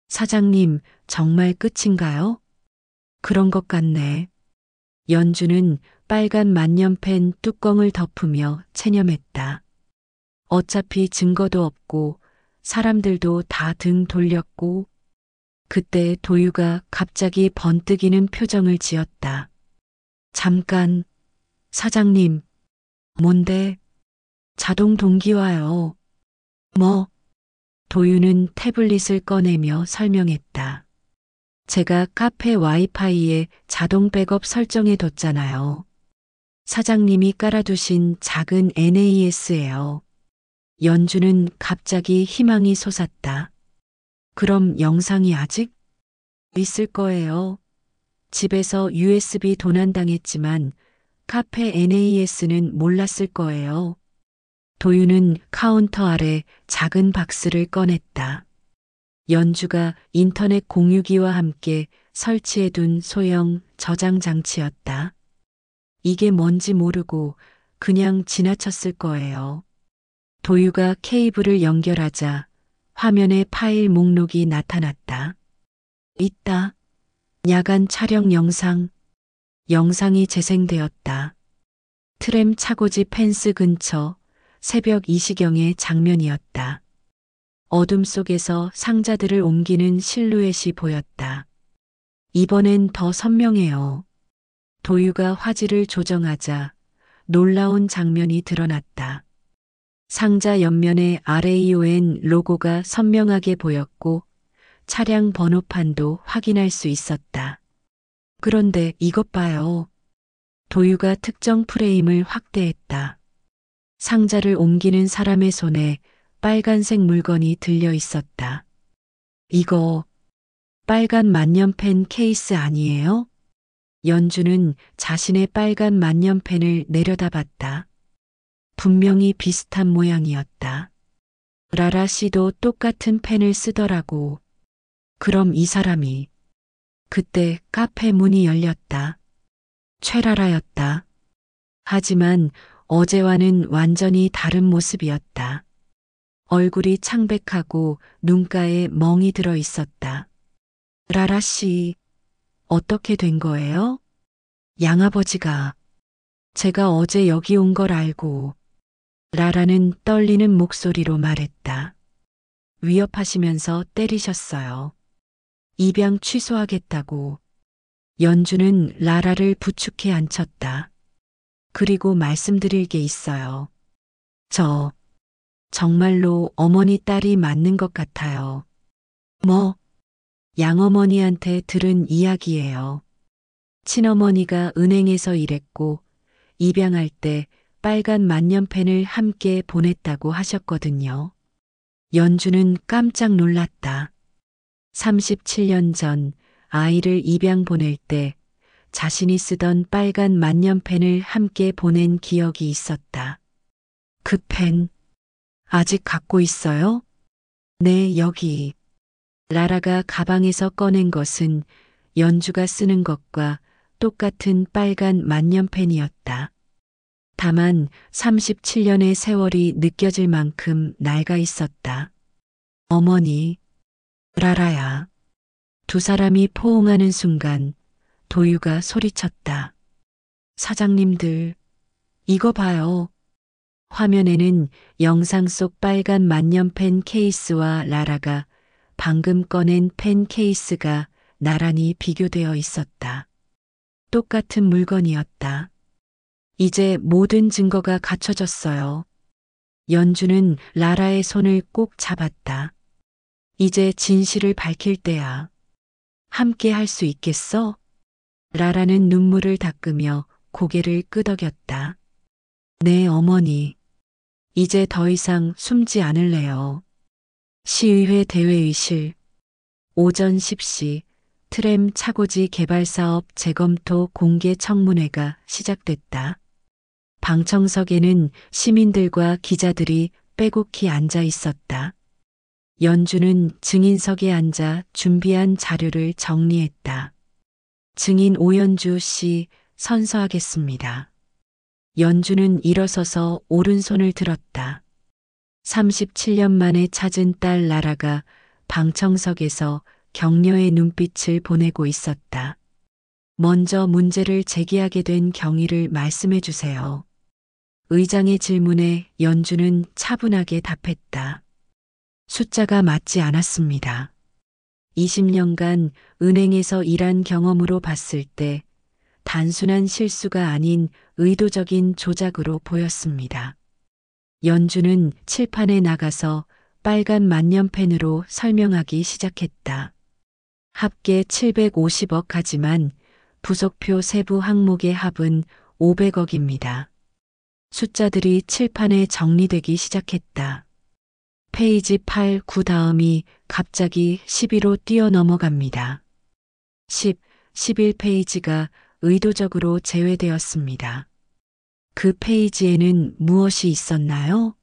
사장님, 정말 끝인가요? 그런 것 같네. 연주는 빨간 만년펜 뚜껑을 덮으며 체념했다. 어차피 증거도 없고 사람들도 다 등 돌렸고. 그때 도유가 갑자기 번뜩이는 표정을 지었다. 잠깐, 사장님, 뭔데? 자동 동기화요. 뭐? 도윤은 태블릿을 꺼내며 설명했다. 제가 카페 와이파이에 자동 백업 설정해 뒀잖아요. 사장님이 깔아두신 작은 NAS예요. 연주는 갑자기 희망이 솟았다. 그럼 영상이 아직 있을 거예요. 집에서 USB 도난당했지만 카페 NAS는 몰랐을 거예요. 도윤은 카운터 아래 작은 박스를 꺼냈다. 연주가 인터넷 공유기와 함께 설치해둔 소형 저장 장치였다. 이게 뭔지 모르고 그냥 지나쳤을 거예요. 도유가 케이블을 연결하자 화면에 파일 목록이 나타났다. 있다. 야간 촬영 영상. 영상이 재생되었다. 트램 차고지 펜스 근처 새벽 2시경의 장면이었다. 어둠 속에서 상자들을 옮기는 실루엣이 보였다. 이번엔 더 선명해요. 도유가 화질을 조정하자 놀라운 장면이 드러났다. 상자 옆면에 RAON 로고가 선명하게 보였고 차량 번호판도 확인할 수 있었다. 그런데 이것 봐요. 도유가 특정 프레임을 확대했다. 상자를 옮기는 사람의 손에 빨간색 물건이 들려 있었다. 이거 빨간 만년펜 케이스 아니에요? 연주는 자신의 빨간 만년펜을 내려다봤다. 분명히 비슷한 모양이었다. 라라 씨도 똑같은 펜을 쓰더라고. 그럼 이 사람이. 그때 카페 문이 열렸다. 최라라였다. 하지만 어제와는 완전히 다른 모습이었다. 얼굴이 창백하고 눈가에 멍이 들어 있었다. 라라 씨, 어떻게 된 거예요? 양아버지가. 제가 어제 여기 온 걸 알고. 라라는 떨리는 목소리로 말했다. 위협하시면서 때리셨어요. 입양 취소하겠다고. 연주는 라라를 부축해 앉혔다. 그리고 말씀드릴 게 있어요. 저 정말로 어머니 딸이 맞는 것 같아요. 뭐? 양어머니한테 들은 이야기예요. 친어머니가 은행에서 일했고 입양할 때 빨간 만년펜을 함께 보냈다고 하셨거든요. 연주는 깜짝 놀랐다. 37년 전 아이를 입양 보낼 때 자신이 쓰던 빨간 만년펜을 함께 보낸 기억이 있었다. 그 펜, 아직 갖고 있어요? 네, 여기. 라라가 가방에서 꺼낸 것은 연주가 쓰는 것과 똑같은 빨간 만년펜이었다. 다만 37년의 세월이 느껴질 만큼 낡아 있었다. 어머니, 라라야. 두 사람이 포옹하는 순간 도유가 소리쳤다. 사장님들, 이거 봐요. 화면에는 영상 속 빨간 만년펜 케이스와 라라가 방금 꺼낸 펜 케이스가 나란히 비교되어 있었다. 똑같은 물건이었다. 이제 모든 증거가 갖춰졌어요. 연주는 라라의 손을 꼭 잡았다. 이제 진실을 밝힐 때야. 함께 할 수 있겠어? 라라는 눈물을 닦으며 고개를 끄덕였다. 네, 어머니. 이제 더 이상 숨지 않을래요. 시의회 대회의실. 오전 10시 트램 차고지 개발 사업 재검토 공개 청문회가 시작됐다. 방청석에는 시민들과 기자들이 빼곡히 앉아 있었다. 연주는 증인석에 앉아 준비한 자료를 정리했다. 증인 오연주 씨 선서하겠습니다. 연주는 일어서서 오른손을 들었다. 37년 만에 찾은 딸 라라가 방청석에서 격려의 눈빛을 보내고 있었다. 먼저 문제를 제기하게 된 경위를 말씀해 주세요. 의장의 질문에 연주는 차분하게 답했다. 숫자가 맞지 않았습니다. 20년간 은행에서 일한 경험으로 봤을 때 단순한 실수가 아닌 의도적인 조작으로 보였습니다. 연주는 칠판에 나가서 빨간 만년펜으로 설명하기 시작했다. 합계 750억 하지만 부속표 세부 항목의 합은 500억입니다. 숫자들이 칠판에 정리되기 시작했다. 페이지 8, 9 다음이 갑자기 11로 뛰어넘어갑니다. 10, 11페이지가 의도적으로 제외되었습니다. 그 페이지에는 무엇이 있었나요?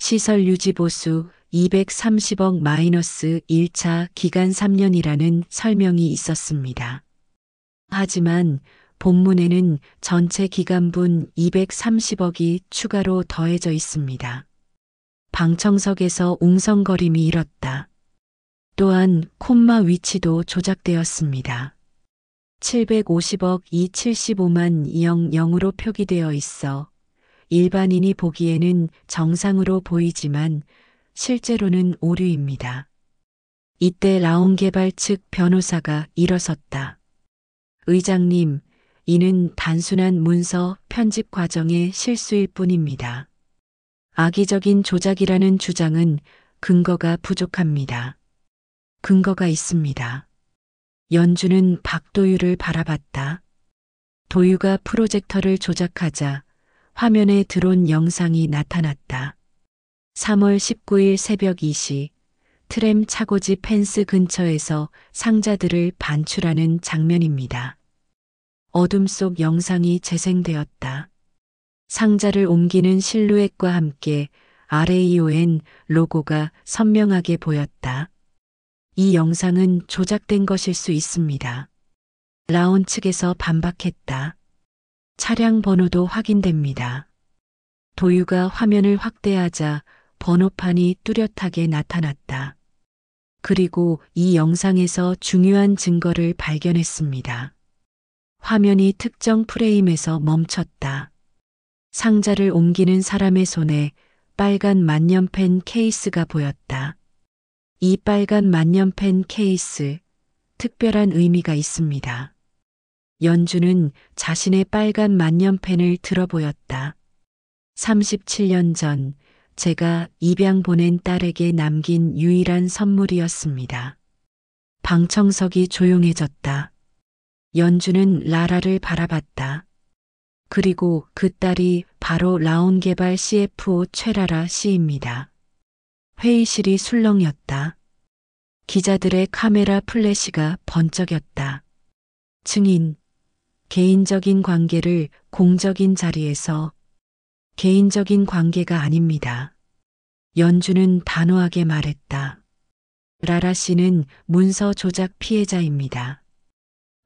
시설 유지 보수 230억 마이너스 1차 기간 3년이라는 설명이 있었습니다. 하지만 본문에는 전체 기간분 230억이 추가로 더해져 있습니다. 방청석에서 웅성거림이 일었다. 또한 콤마 위치도 조작되었습니다. 750억 275만 00으로 표기되어 있어 일반인이 보기에는 정상으로 보이지만 실제로는 오류입니다. 이때 라온개발 측 변호사가 일어섰다. 의장님, 이는 단순한 문서 편집 과정의 실수일 뿐입니다. 악의적인 조작이라는 주장은 근거가 부족합니다. 근거가 있습니다. 연주는 박도유를 바라봤다. 도유가 프로젝터를 조작하자 화면에 들어온 영상이 나타났다. 3월 19일 새벽 2시 트램 차고지 펜스 근처에서 상자들을 반출하는 장면입니다. 어둠 속 영상이 재생되었다. 상자를 옮기는 실루엣과 함께 RAON 로고가 선명하게 보였다. 이 영상은 조작된 것일 수 있습니다. 라온 측에서 반박했다. 차량 번호도 확인됩니다. 도유가 화면을 확대하자 번호판이 뚜렷하게 나타났다. 그리고 이 영상에서 중요한 증거를 발견했습니다. 화면이 특정 프레임에서 멈췄다. 상자를 옮기는 사람의 손에 빨간 만년펜 케이스가 보였다. 이 빨간 만년펜 케이스, 특별한 의미가 있습니다. 연주는 자신의 빨간 만년펜을 들어 보였다. 37년 전 제가 입양 보낸 딸에게 남긴 유일한 선물이었습니다. 방청석이 조용해졌다. 연주는 라라를 바라봤다. 그리고 그 딸이 바로 라온개발 CFO 최라라 씨입니다. 회의실이 술렁였다. 기자들의 카메라 플래시가 번쩍였다. 증인, 개인적인 관계를 공적인 자리에서 개인적인 관계가 아닙니다. 연주는 단호하게 말했다. 라라 씨는 문서 조작 피해자입니다.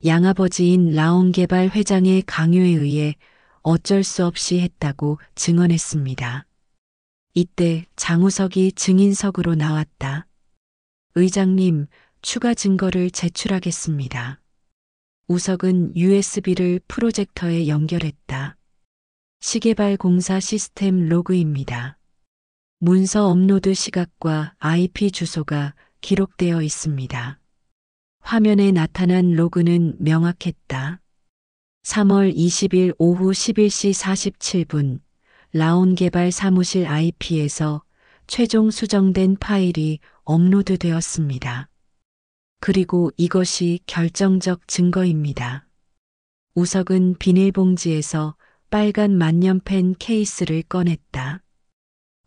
양아버지인 라온개발 회장의 강요에 의해 어쩔 수 없이 했다고 증언했습니다. 이때 장우석이 증인석으로 나왔다. 의장님, 추가 증거를 제출하겠습니다. 우석은 USB를 프로젝터에 연결했다. 시계발 공사 시스템 로그입니다. 문서 업로드 시각과 IP 주소가 기록되어 있습니다. 화면에 나타난 로그는 명확했다. 3월 20일 오후 11시 47분 라온개발 사무실 IP에서 최종 수정된 파일이 업로드되었습니다. 그리고 이것이 결정적 증거입니다. 우석은 비닐봉지에서 빨간 만년펜 케이스를 꺼냈다.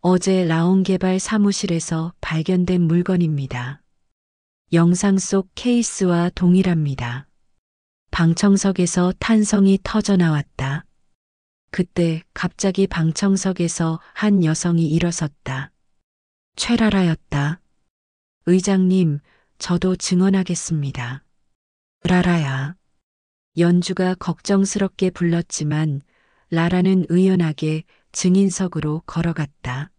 어제 라온개발 사무실에서 발견된 물건입니다. 영상 속 케이스와 동일합니다. 방청석에서 탄성이 터져 나왔다. 그때 갑자기 방청석에서 한 여성이 일어섰다. 최라라였다. 의장님, 저도 증언하겠습니다. 라라야. 연주가 걱정스럽게 불렀지만 라라는 의연하게 증인석으로 걸어갔다.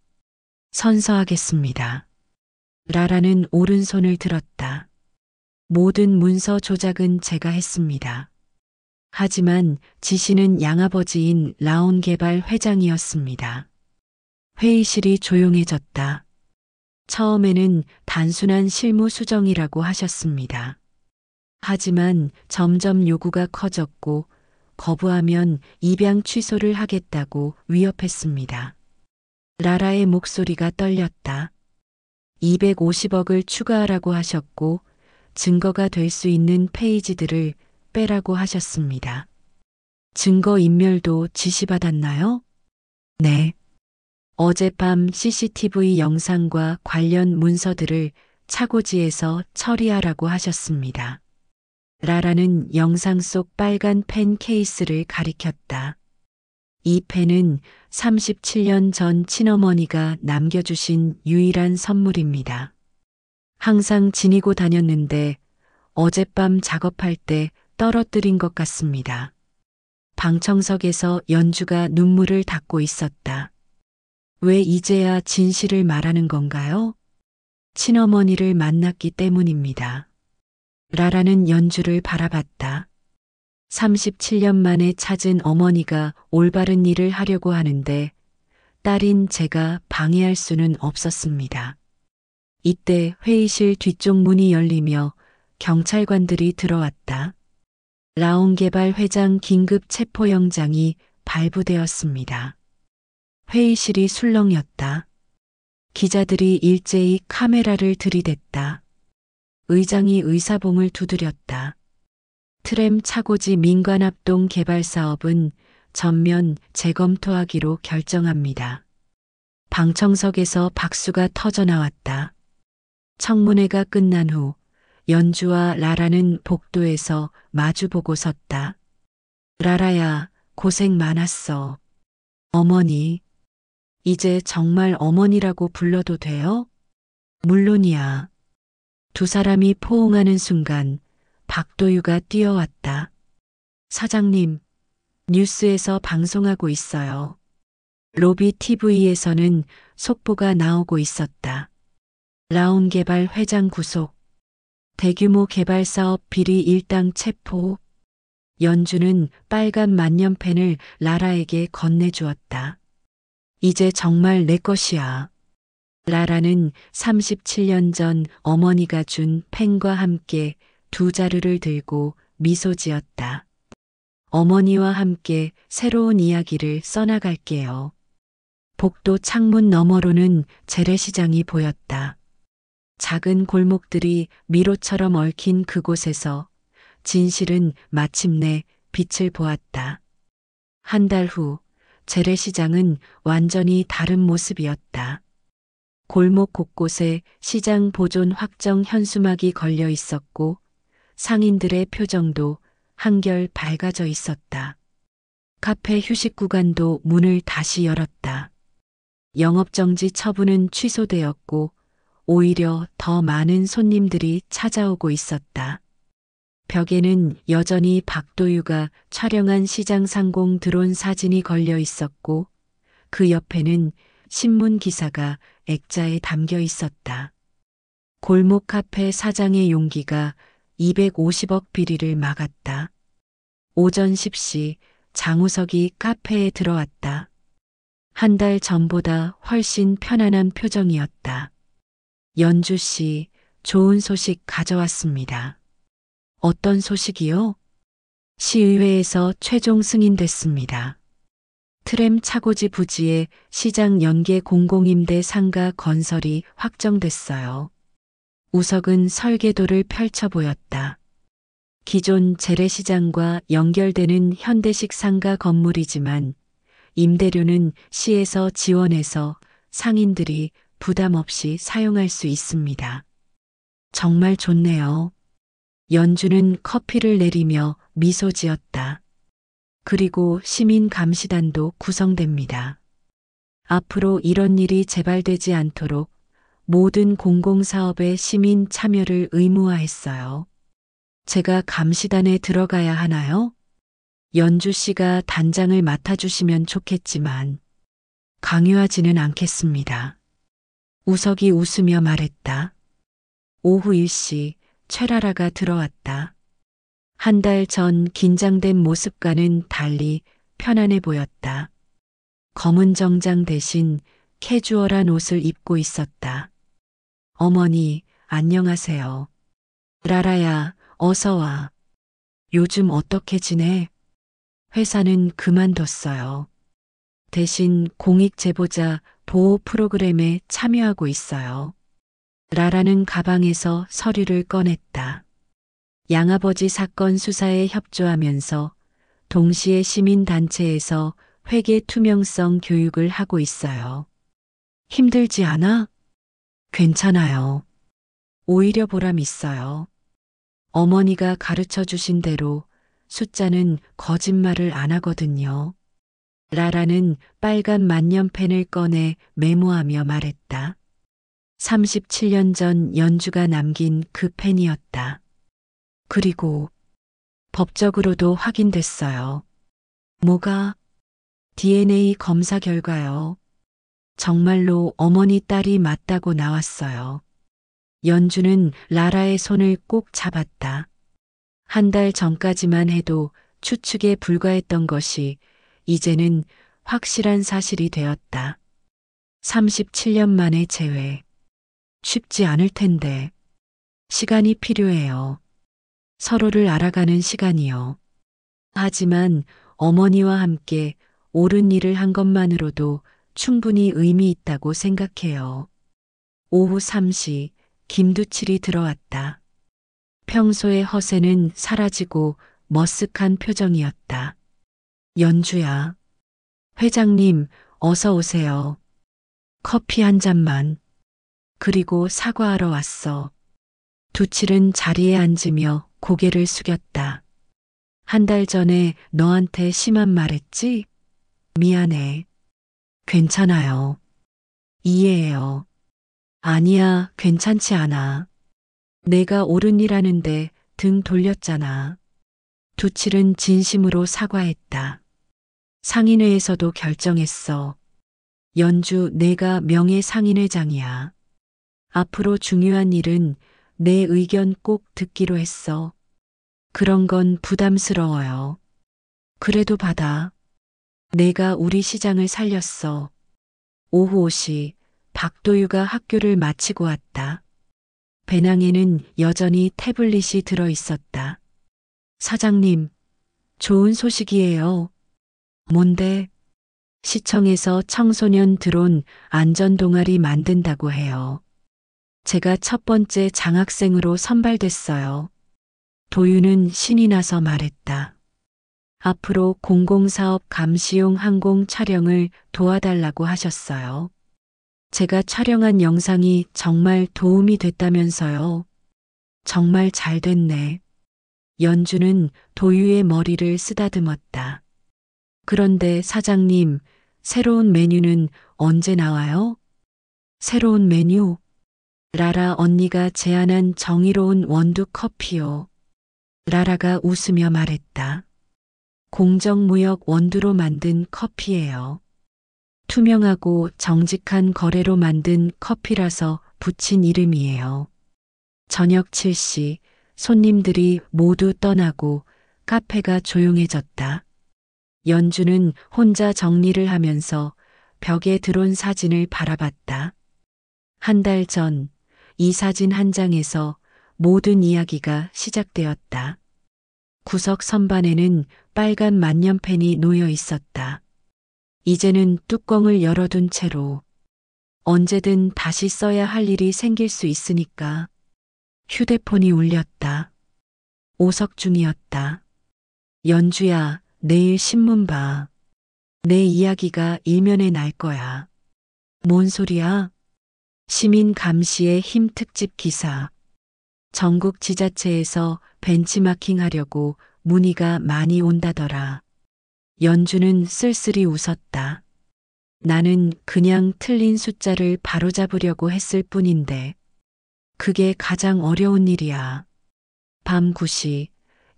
선서하겠습니다. 라라는 오른손을 들었다. 모든 문서 조작은 제가 했습니다. 하지만 지시는 양아버지인 라온개발 회장이었습니다. 회의실이 조용해졌다. 처음에는 단순한 실무 수정이라고 하셨습니다. 하지만 점점 요구가 커졌고 거부하면 입양 취소를 하겠다고 위협했습니다. 라라의 목소리가 떨렸다. 250억을 추가하라고 하셨고 증거가 될 수 있는 페이지들을 빼라고 하셨습니다. 증거 인멸도 지시받았나요? 네. 어젯밤 CCTV 영상과 관련 문서들을 차고지에서 처리하라고 하셨습니다. 라라는 영상 속 빨간 펜 케이스를 가리켰다. 이 펜은 37년 전 친어머니가 남겨주신 유일한 선물입니다. 항상 지니고 다녔는데 어젯밤 작업할 때 떨어뜨린 것 같습니다. 방청석에서 연주가 눈물을 닦고 있었다. 왜 이제야 진실을 말하는 건가요? 친어머니를 만났기 때문입니다. 라라는 연주를 바라봤다. 37년 만에 찾은 어머니가 올바른 일을 하려고 하는데 딸인 제가 방해할 수는 없었습니다. 이때 회의실 뒤쪽 문이 열리며 경찰관들이 들어왔다. 라온개발 회장 긴급 체포영장이 발부되었습니다. 회의실이 술렁였다. 기자들이 일제히 카메라를 들이댔다. 의장이 의사봉을 두드렸다. 트램 차고지 민관합동 개발 사업은 전면 재검토하기로 결정합니다. 방청석에서 박수가 터져나왔다. 청문회가 끝난 후 연주와 라라는 복도에서 마주보고 섰다. 라라야, 고생 많았어. 어머니, 이제 정말 어머니라고 불러도 돼요? 물론이야. 두 사람이 포옹하는 순간 박도유가 뛰어왔다. 사장님, 뉴스에서 방송하고 있어요. 로비 TV에서는 속보가 나오고 있었다. 라온개발 회장 구속, 대규모 개발 사업 비리 일당 체포. 연주는 빨간 만년펜을 라라에게 건네주었다. 이제 정말 내 것이야. 라라는 37년 전 어머니가 준 펜과 함께 두 자루를 들고 미소 지었다. 어머니와 함께 새로운 이야기를 써나갈게요. 복도 창문 너머로는 재래시장이 보였다. 작은 골목들이 미로처럼 얽힌 그곳에서 진실은 마침내 빛을 보았다. 한 달 후 재래시장은 완전히 다른 모습이었다. 골목 곳곳에 시장 보존 확정 현수막이 걸려 있었고 상인들의 표정도 한결 밝아져 있었다. 카페 휴식 구간도 문을 다시 열었다. 영업정지 처분은 취소되었고 오히려 더 많은 손님들이 찾아오고 있었다. 벽에는 여전히 박도유가 촬영한 시장 상공 드론 사진이 걸려 있었고 그 옆에는 신문 기사가 액자에 담겨 있었다. 골목 카페 사장의 용기가 250억 비리를 막았다. 오전 10시 장우석이 카페에 들어왔다. 한 달 전보다 훨씬 편안한 표정이었다. 연주 씨, 좋은 소식 가져왔습니다. 어떤 소식이요? 시의회에서 최종 승인됐습니다. 트램 차고지 부지의 시장 연계 공공임대 상가 건설이 확정됐어요. 우석은 설계도를 펼쳐 보였다. 기존 재래시장과 연결되는 현대식 상가 건물이지만 임대료는 시에서 지원해서 상인들이 부담 없이 사용할 수 있습니다. 정말 좋네요. 연주는 커피를 내리며 미소 지었다. 그리고 시민감시단도 구성됩니다. 앞으로 이런 일이 재발되지 않도록 모든 공공사업의 시민 참여를 의무화했어요. 제가 감시단에 들어가야 하나요? 연주 씨가 단장을 맡아주시면 좋겠지만 강요하지는 않겠습니다. 우석이 웃으며 말했다. 오후 1시 최라라가 들어왔다. 한 달 전 긴장된 모습과는 달리 편안해 보였다. 검은 정장 대신 캐주얼한 옷을 입고 있었다. 어머니, 안녕하세요. 라라야, 어서 와. 요즘 어떻게 지내? 회사는 그만뒀어요. 대신 공익 제보자 보호 프로그램에 참여하고 있어요. 라라는 가방에서 서류를 꺼냈다. 양아버지 사건 수사에 협조하면서 동시에 시민단체에서 회계 투명성 교육을 하고 있어요. 힘들지 않아? 괜찮아요. 오히려 보람 있어요. 어머니가 가르쳐 주신 대로 숫자는 거짓말을 안 하거든요. 라라는 빨간 만년펜을 꺼내 메모하며 말했다. 37년 전 연주가 남긴 그 펜이었다. 그리고 법적으로도 확인됐어요. 뭐가? DNA 검사 결과요. 정말로 어머니 딸이 맞다고 나왔어요. 연주는 라라의 손을 꼭 잡았다. 한 달 전까지만 해도 추측에 불과했던 것이 이제는 확실한 사실이 되었다. 37년 만에 재회. 쉽지 않을 텐데. 시간이 필요해요. 서로를 알아가는 시간이요. 하지만 어머니와 함께 옳은 일을 한 것만으로도 충분히 의미 있다고 생각해요. 오후 3시 김두칠이 들어왔다. 평소의 허세는 사라지고 머쓱한 표정이었다. 연주야. 회장님, 어서 오세요. 커피 한 잔만. 그리고 사과하러 왔어. 두칠은 자리에 앉으며 고개를 숙였다. 한 달 전에 너한테 심한 말 했지? 미안해. 괜찮아요. 이해해요. 아니야, 괜찮지 않아. 내가 옳은 일 하는데 등 돌렸잖아. 두칠은 진심으로 사과했다. 상인회에서도 결정했어. 연주 내가 명예상인회장이야. 앞으로 중요한 일은 내 의견 꼭 듣기로 했어. 그런 건 부담스러워요. 그래도 받아. 내가 우리 시장을 살렸어. 오후 5시 박도유가 학교를 마치고 왔다. 배낭에는 여전히 태블릿이 들어 있었다. 사장님, 좋은 소식이에요. 뭔데? 시청에서 청소년 드론 안전동아리 만든다고 해요. 제가 첫 번째 장학생으로 선발됐어요. 도유는 신이 나서 말했다. 앞으로 공공사업 감시용 항공 촬영을 도와달라고 하셨어요. 제가 촬영한 영상이 정말 도움이 됐다면서요. 정말 잘 됐네. 연주는 도유의 머리를 쓰다듬었다. 그런데 사장님, 새로운 메뉴는 언제 나와요? 새로운 메뉴? 라라 언니가 제안한 정의로운 원두 커피요. 라라가 웃으며 말했다. 공정무역 원두로 만든 커피예요. 투명하고 정직한 거래로 만든 커피라서 붙인 이름이에요. 저녁 7시 손님들이 모두 떠나고 카페가 조용해졌다. 연주는 혼자 정리를 하면서 벽에 들어온 사진을 바라봤다. 한 달 전 이 사진 한 장에서 모든 이야기가 시작되었다. 구석 선반에는 빨간 만년펜이 놓여 있었다. 이제는 뚜껑을 열어둔 채로 언제든 다시 써야 할 일이 생길 수 있으니까. 휴대폰이 울렸다. 오석중이었다. 연주야, 내일 신문 봐. 내 이야기가 일면에 날 거야. 뭔 소리야? 시민 감시의 힘 특집 기사. 전국 지자체에서 벤치마킹 하려고 문의가 많이 온다더라. 연주는 쓸쓸히 웃었다. 나는 그냥 틀린 숫자를 바로잡으려고 했을 뿐인데 그게 가장 어려운 일이야. 밤 9시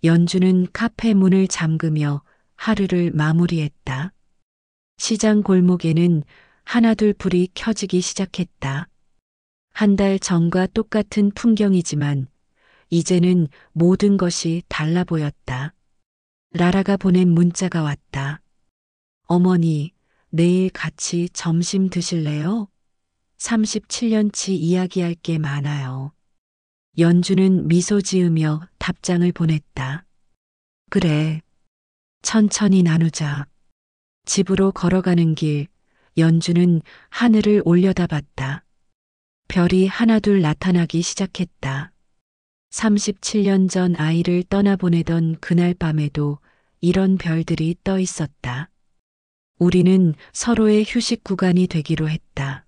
연주는 카페 문을 잠그며 하루를 마무리했다. 시장 골목에는 하나둘 불이 켜지기 시작했다. 한 달 전과 똑같은 풍경이지만 이제는 모든 것이 달라 보였다. 라라가 보낸 문자가 왔다. 어머니, 내일 같이 점심 드실래요? 37년치 이야기할 게 많아요. 연주는 미소 지으며 답장을 보냈다. 그래. 천천히 나누자. 집으로 걸어가는 길, 연주는 하늘을 올려다봤다. 별이 하나둘 나타나기 시작했다. 37년 전 아이를 떠나보내던 그날 밤에도 이런 별들이 떠 있었다. 우리는 서로의 휴식 구간이 되기로 했다.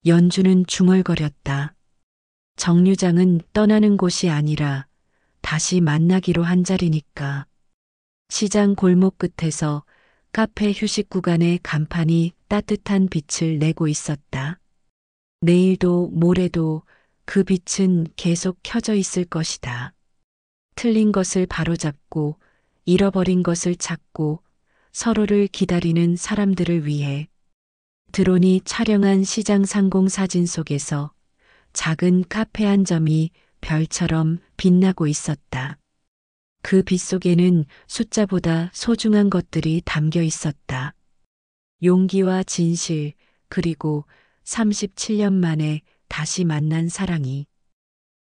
연주는 중얼거렸다. 정류장은 떠나는 곳이 아니라 다시 만나기로 한 자리니까. 시장 골목 끝에서 카페 휴식 구간의 간판이 따뜻한 빛을 내고 있었다. 내일도 모레도 그 빛은 계속 켜져 있을 것이다. 틀린 것을 바로잡고 잃어버린 것을 찾고 서로를 기다리는 사람들을 위해. 드론이 촬영한 시장 상공 사진 속에서 작은 카페 한 점이 별처럼 빛나고 있었다. 그 빛 속에는 숫자보다 소중한 것들이 담겨 있었다. 용기와 진실, 그리고 37년 만에 다시 만난 사랑이.